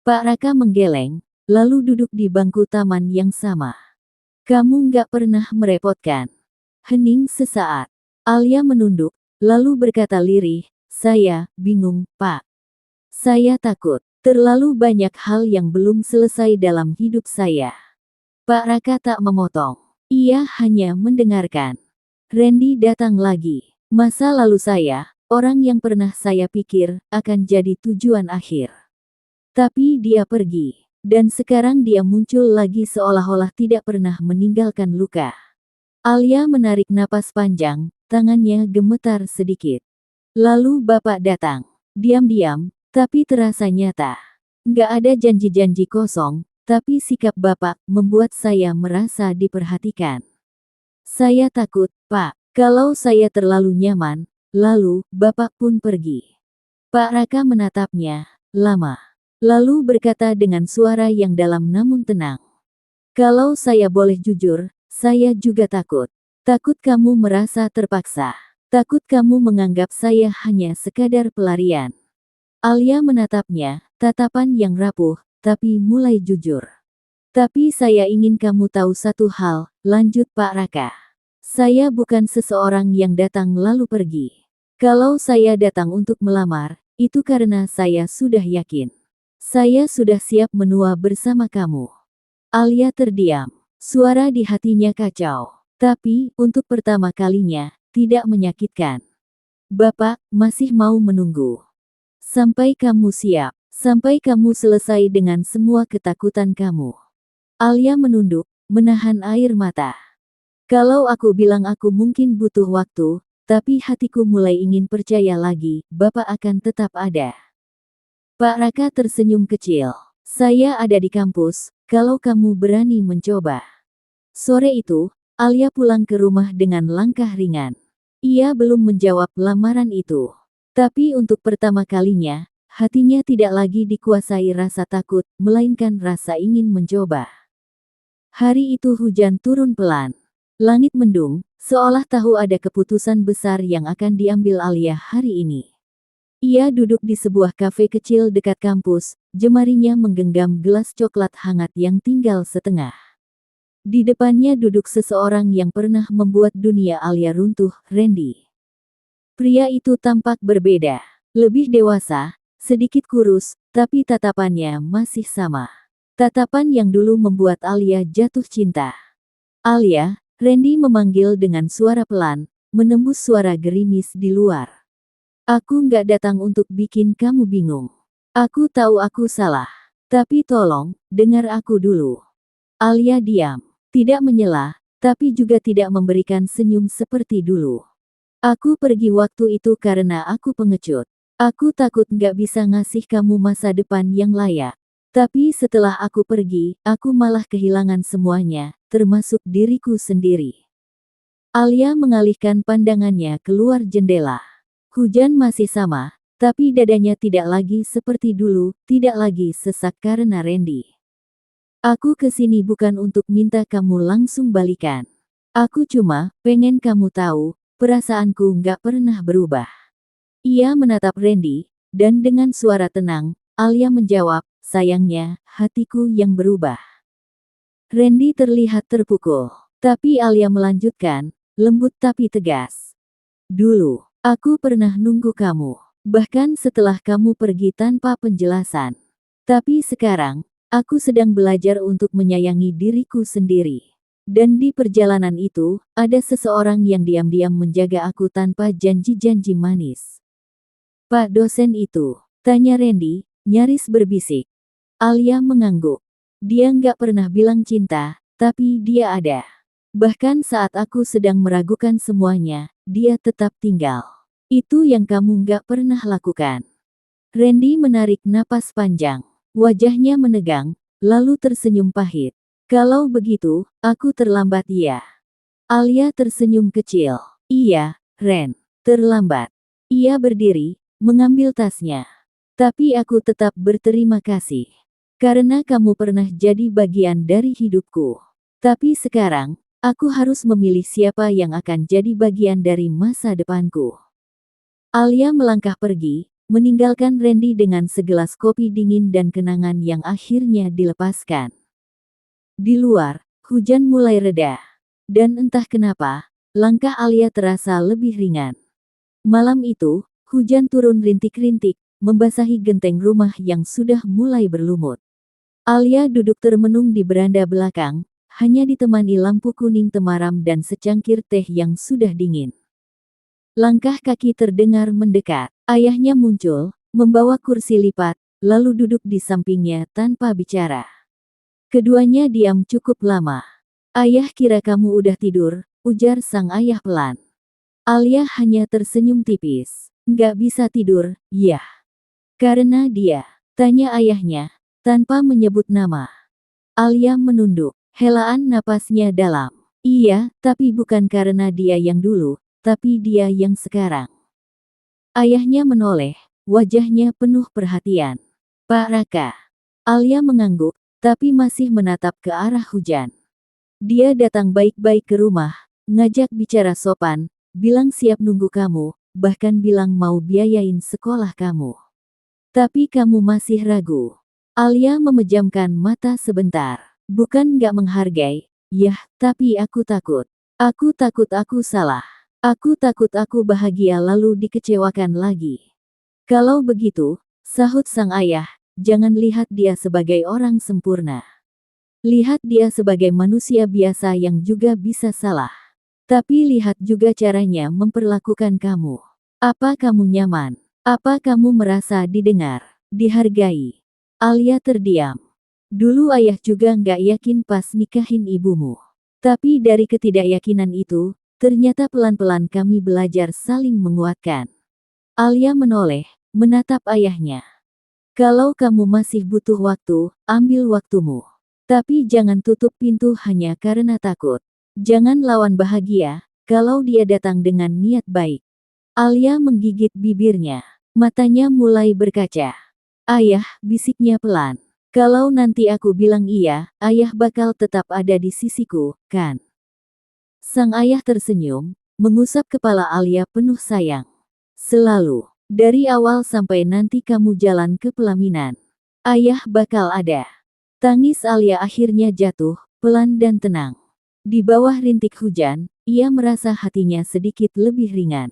Pak Raka menggeleng, lalu duduk di bangku taman yang sama. Kamu nggak pernah merepotkan. Hening sesaat. Alia menunduk, lalu berkata lirih, saya bingung, Pak. Saya takut. Terlalu banyak hal yang belum selesai dalam hidup saya. Pak Raka tak memotong. Ia hanya mendengarkan. Randy datang lagi. Masa lalu saya, orang yang pernah saya pikir, akan jadi tujuan akhir. Tapi dia pergi. Dan sekarang dia muncul lagi seolah-olah tidak pernah meninggalkan luka. Alia menarik napas panjang, tangannya gemetar sedikit. Lalu Bapak datang. Diam-diam, tapi terasa nyata. Nggak ada janji-janji kosong, tapi sikap Bapak membuat saya merasa diperhatikan. Saya takut, Pak, kalau saya terlalu nyaman, lalu Bapak pun pergi. Pak Raka menatapnya lama. Lalu berkata dengan suara yang dalam namun tenang. Kalau saya boleh jujur, saya juga takut. Takut kamu merasa terpaksa. Takut kamu menganggap saya hanya sekadar pelarian. Alia menatapnya, tatapan yang rapuh, tapi mulai jujur. Tapi saya ingin kamu tahu satu hal, lanjut Pak Raka. Saya bukan seseorang yang datang lalu pergi. Kalau saya datang untuk melamar, itu karena saya sudah yakin. Saya sudah siap menua bersama kamu. Alia terdiam. Suara di hatinya kacau. Tapi, untuk pertama kalinya, tidak menyakitkan. Bapak, masih mau menunggu. Sampai kamu siap. Sampai kamu selesai dengan semua ketakutan kamu. Alia menunduk, menahan air mata. Kalau aku bilang aku mungkin butuh waktu, tapi hatiku mulai ingin percaya lagi, Bapak akan tetap ada. Pak Raka tersenyum kecil. Saya ada di kampus, kalau kamu berani mencoba. Sore itu, Alia pulang ke rumah dengan langkah ringan. Ia belum menjawab lamaran itu. Tapi untuk pertama kalinya, hatinya tidak lagi dikuasai rasa takut, melainkan rasa ingin mencoba. Hari itu hujan turun pelan. Langit mendung, seolah tahu ada keputusan besar yang akan diambil Alia hari ini. Ia duduk di sebuah kafe kecil dekat kampus, jemarinya menggenggam gelas coklat hangat yang tinggal setengah. Di depannya duduk seseorang yang pernah membuat dunia Alia runtuh, Randy. Pria itu tampak berbeda, lebih dewasa, sedikit kurus, tapi tatapannya masih sama. Tatapan yang dulu membuat Alia jatuh cinta. Alia, Randy memanggil dengan suara pelan, menembus suara gerimis di luar. Aku nggak datang untuk bikin kamu bingung. Aku tahu aku salah. Tapi tolong, dengar aku dulu. Alia diam. Tidak menyela, tapi juga tidak memberikan senyum seperti dulu. Aku pergi waktu itu karena aku pengecut. Aku takut nggak bisa ngasih kamu masa depan yang layak. Tapi setelah aku pergi, aku malah kehilangan semuanya, termasuk diriku sendiri. Alia mengalihkan pandangannya keluar jendela. Hujan masih sama, tapi dadanya tidak lagi seperti dulu, tidak lagi sesak karena Randy. Aku kesini bukan untuk minta kamu langsung balikan. Aku cuma pengen kamu tahu, perasaanku nggak pernah berubah. Ia menatap Randy, dan dengan suara tenang, Alia menjawab, sayangnya, hatiku yang berubah. Randy terlihat terpukul, tapi Alia melanjutkan, lembut tapi tegas. Dulu, aku pernah nunggu kamu, bahkan setelah kamu pergi tanpa penjelasan. Tapi sekarang, aku sedang belajar untuk menyayangi diriku sendiri. Dan di perjalanan itu, ada seseorang yang diam-diam menjaga aku tanpa janji-janji manis. Pak dosen itu, tanya Randy, nyaris berbisik. Alia mengangguk. Dia nggak pernah bilang cinta, tapi dia ada. Bahkan saat aku sedang meragukan semuanya, dia tetap tinggal. Itu yang kamu nggak pernah lakukan. Randy menarik napas panjang. Wajahnya menegang, lalu tersenyum pahit. Kalau begitu, aku terlambat ya. Alia tersenyum kecil. Iya, Ren. Terlambat. Ia berdiri, mengambil tasnya. Tapi aku tetap berterima kasih. Karena kamu pernah jadi bagian dari hidupku. Tapi sekarang, aku harus memilih siapa yang akan jadi bagian dari masa depanku. Alia melangkah pergi, meninggalkan Randy dengan segelas kopi dingin dan kenangan yang akhirnya dilepaskan. Di luar, hujan mulai reda. Dan entah kenapa, langkah Alia terasa lebih ringan. Malam itu, hujan turun rintik-rintik, membasahi genteng rumah yang sudah mulai berlumut. Alia duduk termenung di beranda belakang, hanya ditemani lampu kuning temaram dan secangkir teh yang sudah dingin. Langkah kaki terdengar mendekat. Ayahnya muncul, membawa kursi lipat, lalu duduk di sampingnya tanpa bicara. Keduanya diam cukup lama. Ayah kira kamu udah tidur, ujar sang ayah pelan. Alia hanya tersenyum tipis. Nggak bisa tidur, ya. Karena dia, tanya ayahnya, tanpa menyebut nama. Alia menunduk, helaan napasnya dalam. Iya, tapi bukan karena dia yang dulu, tapi dia yang sekarang. Ayahnya menoleh, wajahnya penuh perhatian. Pak Raka. Alia mengangguk, tapi masih menatap ke arah hujan. Dia datang baik-baik ke rumah, ngajak bicara sopan, bilang siap nunggu kamu, bahkan bilang mau biayain sekolah kamu. Tapi kamu masih ragu. Alia memejamkan mata sebentar. Bukan nggak menghargai, yah, tapi aku takut. Aku takut aku salah. Aku takut aku bahagia lalu dikecewakan lagi. Kalau begitu, sahut sang ayah, jangan lihat dia sebagai orang sempurna. Lihat dia sebagai manusia biasa yang juga bisa salah. Tapi lihat juga caranya memperlakukan kamu. Apa kamu nyaman? Apa kamu merasa didengar, dihargai? Alia terdiam. Dulu ayah juga nggak yakin pas nikahin ibumu. Tapi dari ketidakyakinan itu, ternyata pelan-pelan kami belajar saling menguatkan. Alia menoleh, menatap ayahnya. Kalau kamu masih butuh waktu, ambil waktumu. Tapi jangan tutup pintu hanya karena takut. Jangan lawan bahagia, kalau dia datang dengan niat baik. Alia menggigit bibirnya. Matanya mulai berkaca. Ayah, bisiknya pelan. Kalau nanti aku bilang iya, ayah bakal tetap ada di sisiku, kan? Sang ayah tersenyum, mengusap kepala Alia penuh sayang. Selalu, dari awal sampai nanti kamu jalan ke pelaminan. Ayah bakal ada. Tangis Alia akhirnya jatuh, pelan dan tenang. Di bawah rintik hujan, ia merasa hatinya sedikit lebih ringan.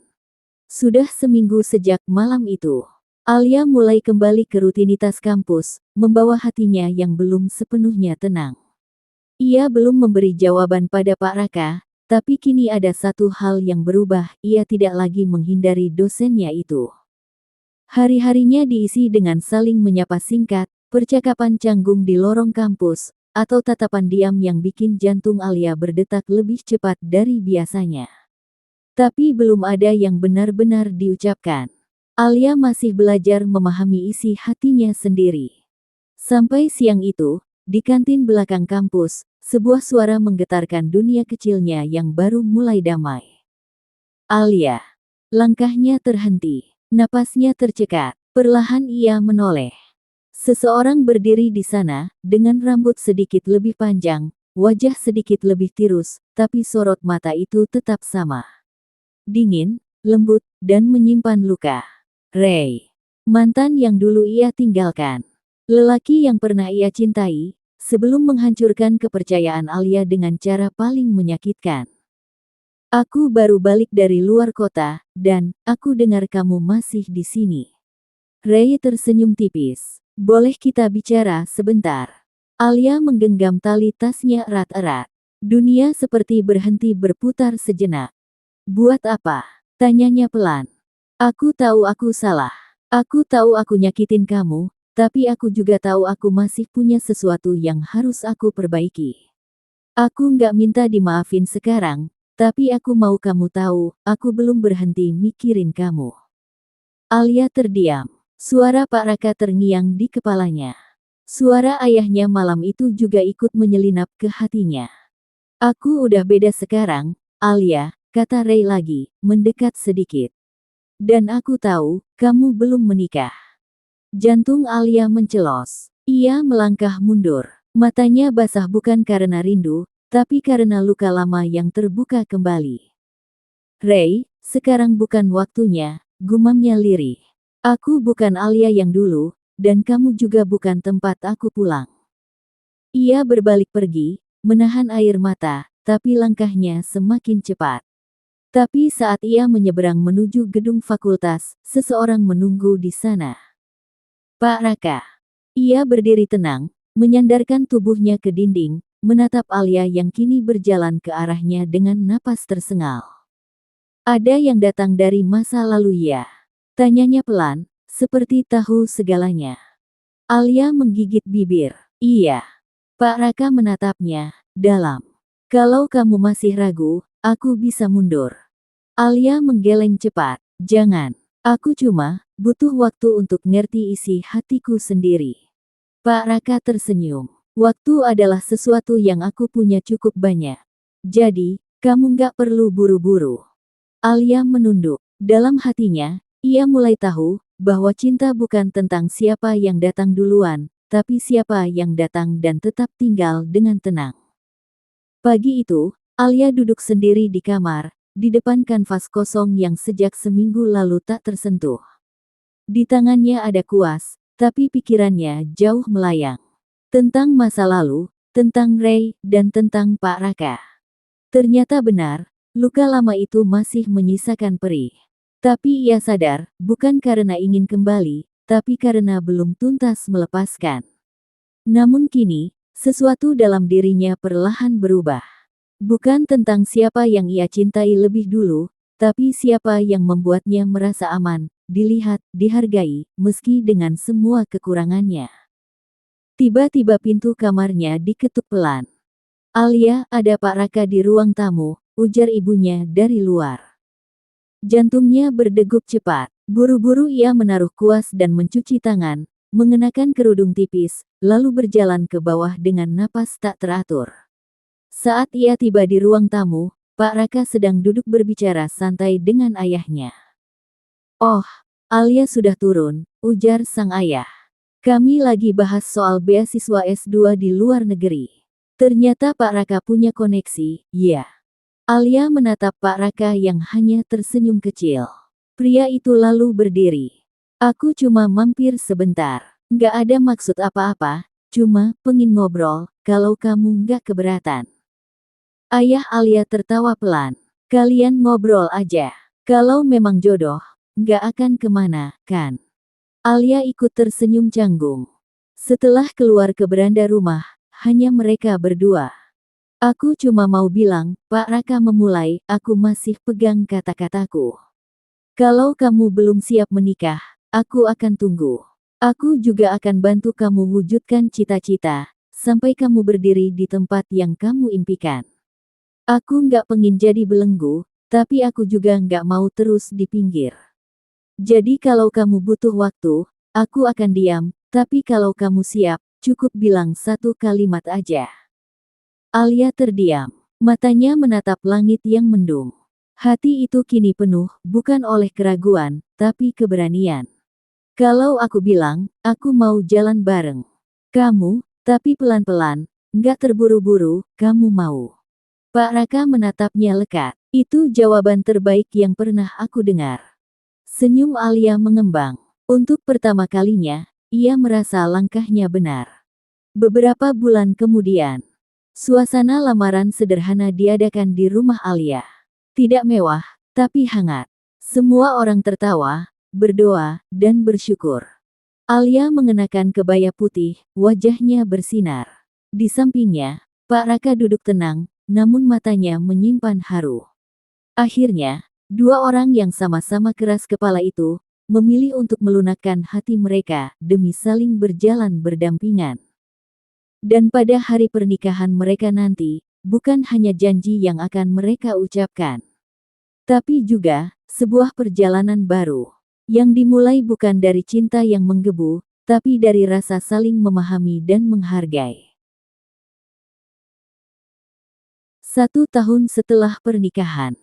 Sudah seminggu sejak malam itu, Alia mulai kembali ke rutinitas kampus, membawa hatinya yang belum sepenuhnya tenang. Ia belum memberi jawaban pada Pak Raka, tapi kini ada satu hal yang berubah, ia tidak lagi menghindari dosennya itu. Hari-harinya diisi dengan saling menyapa singkat, percakapan canggung di lorong kampus, atau tatapan diam yang bikin jantung Alia berdetak lebih cepat dari biasanya. Tapi belum ada yang benar-benar diucapkan. Alia masih belajar memahami isi hatinya sendiri. Sampai siang itu, di kantin belakang kampus, sebuah suara menggetarkan dunia kecilnya yang baru mulai damai. Alia. Langkahnya terhenti. Napasnya tercekat. Perlahan ia menoleh. Seseorang berdiri di sana, dengan rambut sedikit lebih panjang, wajah sedikit lebih tirus, tapi sorot mata itu tetap sama. Dingin, lembut, dan menyimpan luka. Ray. Mantan yang dulu ia tinggalkan. Lelaki yang pernah ia cintai, sebelum menghancurkan kepercayaan Alia dengan cara paling menyakitkan. Aku baru balik dari luar kota, dan aku dengar kamu masih di sini. Ray tersenyum tipis. Boleh kita bicara sebentar? Alia menggenggam tali tasnya erat-erat. Dunia seperti berhenti berputar sejenak. Buat apa? Tanyanya pelan. Aku tahu aku salah. Aku tahu aku nyakitin kamu, tapi aku juga tahu aku masih punya sesuatu yang harus aku perbaiki. Aku nggak minta dimaafin sekarang, tapi aku mau kamu tahu, aku belum berhenti mikirin kamu. Alia terdiam. Suara Pak Raka terngiang di kepalanya. Suara ayahnya malam itu juga ikut menyelinap ke hatinya. Aku udah beda sekarang, Alia, kata Ray lagi, mendekat sedikit. Dan aku tahu, kamu belum menikah. Jantung Alia mencelos. Ia melangkah mundur. Matanya basah bukan karena rindu, tapi karena luka lama yang terbuka kembali. Ray, sekarang bukan waktunya, gumamnya lirih. Aku bukan Alia yang dulu, dan kamu juga bukan tempat aku pulang. Ia berbalik pergi, menahan air mata, tapi langkahnya semakin cepat. Tapi saat ia menyeberang menuju gedung fakultas, seseorang menunggu di sana. Pak Raka. Ia berdiri tenang, menyandarkan tubuhnya ke dinding, menatap Alia yang kini berjalan ke arahnya dengan napas tersengal. Ada yang datang dari masa lalu ya? Tanyanya pelan, seperti tahu segalanya. Alia menggigit bibir. Iya. Pak Raka menatapnya, dalam. Kalau kamu masih ragu, aku bisa mundur. Alia menggeleng cepat. Jangan. Aku cuma butuh waktu untuk ngerti isi hatiku sendiri. Pak Raka tersenyum. Waktu adalah sesuatu yang aku punya cukup banyak. Jadi, kamu nggak perlu buru-buru. Alia menunduk. Dalam hatinya, ia mulai tahu bahwa cinta bukan tentang siapa yang datang duluan, tapi siapa yang datang dan tetap tinggal dengan tenang. Pagi itu, Alia duduk sendiri di kamar, di depan kanvas kosong yang sejak seminggu lalu tak tersentuh. Di tangannya ada kuas, tapi pikirannya jauh melayang. Tentang masa lalu, tentang Ray, dan tentang Pak Raka. Ternyata benar, luka lama itu masih menyisakan perih. Tapi ia sadar, bukan karena ingin kembali, tapi karena belum tuntas melepaskan. Namun kini, sesuatu dalam dirinya perlahan berubah. Bukan tentang siapa yang ia cintai lebih dulu, tapi siapa yang membuatnya merasa aman, dilihat, dihargai, meski dengan semua kekurangannya. Tiba-tiba pintu kamarnya diketuk pelan. Alia, ada Pak Raka di ruang tamu, ujar ibunya dari luar. Jantungnya berdegup cepat. Buru-buru ia menaruh kuas dan mencuci tangan, mengenakan kerudung tipis, lalu berjalan ke bawah dengan napas tak teratur. Saat ia tiba di ruang tamu, Pak Raka sedang duduk berbicara santai dengan ayahnya. Oh, Alia sudah turun, ujar sang ayah. Kami lagi bahas soal beasiswa S2 di luar negeri. Ternyata Pak Raka punya koneksi, ya. Alia menatap Pak Raka yang hanya tersenyum kecil. Pria itu lalu berdiri. Aku cuma mampir sebentar. Nggak ada maksud apa-apa, cuma pengen ngobrol, kalau kamu nggak keberatan. Ayah Alia tertawa pelan. Kalian ngobrol aja. Kalau memang jodoh, nggak akan kemana, kan? Alia ikut tersenyum canggung. Setelah keluar ke beranda rumah, hanya mereka berdua. Aku cuma mau bilang, Pak Raka memulai, aku masih pegang kata-kataku. Kalau kamu belum siap menikah, aku akan tunggu. Aku juga akan bantu kamu wujudkan cita-cita, sampai kamu berdiri di tempat yang kamu impikan. Aku nggak pengin jadi belenggu, tapi aku juga nggak mau terus di pinggir. Jadi kalau kamu butuh waktu, aku akan diam, tapi kalau kamu siap, cukup bilang satu kalimat aja. Alia terdiam. Matanya menatap langit yang mendung. Hati itu kini penuh, bukan oleh keraguan, tapi keberanian. Kalau aku bilang, aku mau jalan bareng. Kamu, tapi pelan-pelan, nggak terburu-buru, kamu mau. Pak Raka menatapnya lekat. Itu jawaban terbaik yang pernah aku dengar. Senyum Alia mengembang. Untuk pertama kalinya, ia merasa langkahnya benar. Beberapa bulan kemudian, suasana lamaran sederhana diadakan di rumah Alia. Tidak mewah, tapi hangat. Semua orang tertawa, berdoa, dan bersyukur. Alia mengenakan kebaya putih, wajahnya bersinar. Di sampingnya, Pak Raka duduk tenang, namun matanya menyimpan haru. Akhirnya, dua orang yang sama-sama keras kepala itu, memilih untuk melunakkan hati mereka, demi saling berjalan berdampingan. Dan pada hari pernikahan mereka nanti, bukan hanya janji yang akan mereka ucapkan, tapi juga sebuah perjalanan baru yang dimulai bukan dari cinta yang menggebu, tapi dari rasa saling memahami dan menghargai. 1 tahun setelah pernikahan,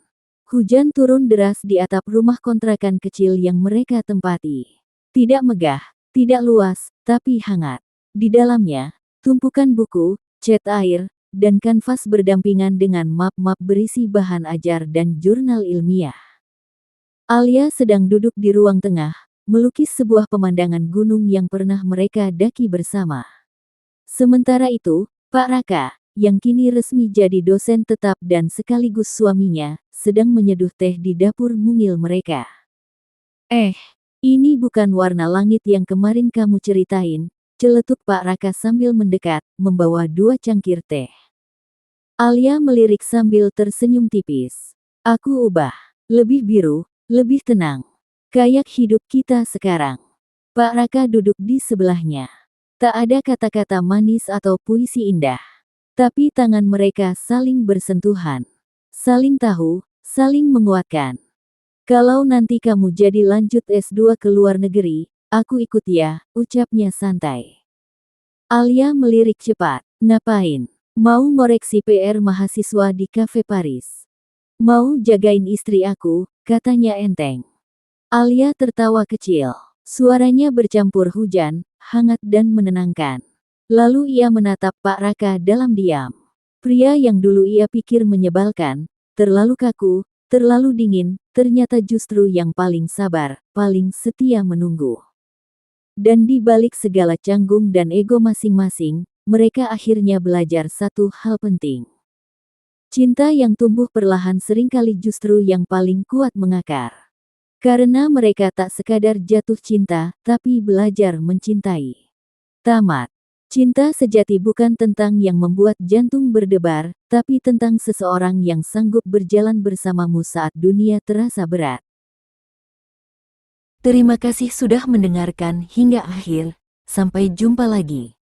hujan turun deras di atap rumah kontrakan kecil yang mereka tempati. Tidak megah, tidak luas, tapi hangat. Di dalamnya, tumpukan buku, cat air, dan kanvas berdampingan dengan map-map berisi bahan ajar dan jurnal ilmiah. Alia sedang duduk di ruang tengah, melukis sebuah pemandangan gunung yang pernah mereka daki bersama. Sementara itu, Pak Raka, yang kini resmi jadi dosen tetap dan sekaligus suaminya, sedang menyeduh teh di dapur mungil mereka. Ini bukan warna langit yang kemarin kamu ceritain, celetuk Pak Raka sambil mendekat, membawa 2 cangkir teh. Alia melirik sambil tersenyum tipis. Aku ubah. Lebih biru, lebih tenang. Kayak hidup kita sekarang. Pak Raka duduk di sebelahnya. Tak ada kata-kata manis atau puisi indah. Tapi tangan mereka saling bersentuhan. Saling tahu, saling menguatkan. Kalau nanti kamu jadi lanjut S2 ke luar negeri, aku ikut ya, ucapnya santai. Alia melirik cepat. Ngapain? Mau ngoreksi PR mahasiswa di Cafe Paris. Mau jagain istri aku, katanya enteng. Alia tertawa kecil. Suaranya bercampur hujan, hangat dan menenangkan. Lalu ia menatap Pak Raka dalam diam. Pria yang dulu ia pikir menyebalkan, terlalu kaku, terlalu dingin, ternyata justru yang paling sabar, paling setia menunggu. Dan di balik segala canggung dan ego masing-masing, mereka akhirnya belajar satu hal penting. Cinta yang tumbuh perlahan seringkali justru yang paling kuat mengakar. Karena mereka tak sekadar jatuh cinta, tapi belajar mencintai. Tamat. Cinta sejati bukan tentang yang membuat jantung berdebar, tapi tentang seseorang yang sanggup berjalan bersamamu saat dunia terasa berat. Terima kasih sudah mendengarkan hingga akhir. Sampai jumpa lagi.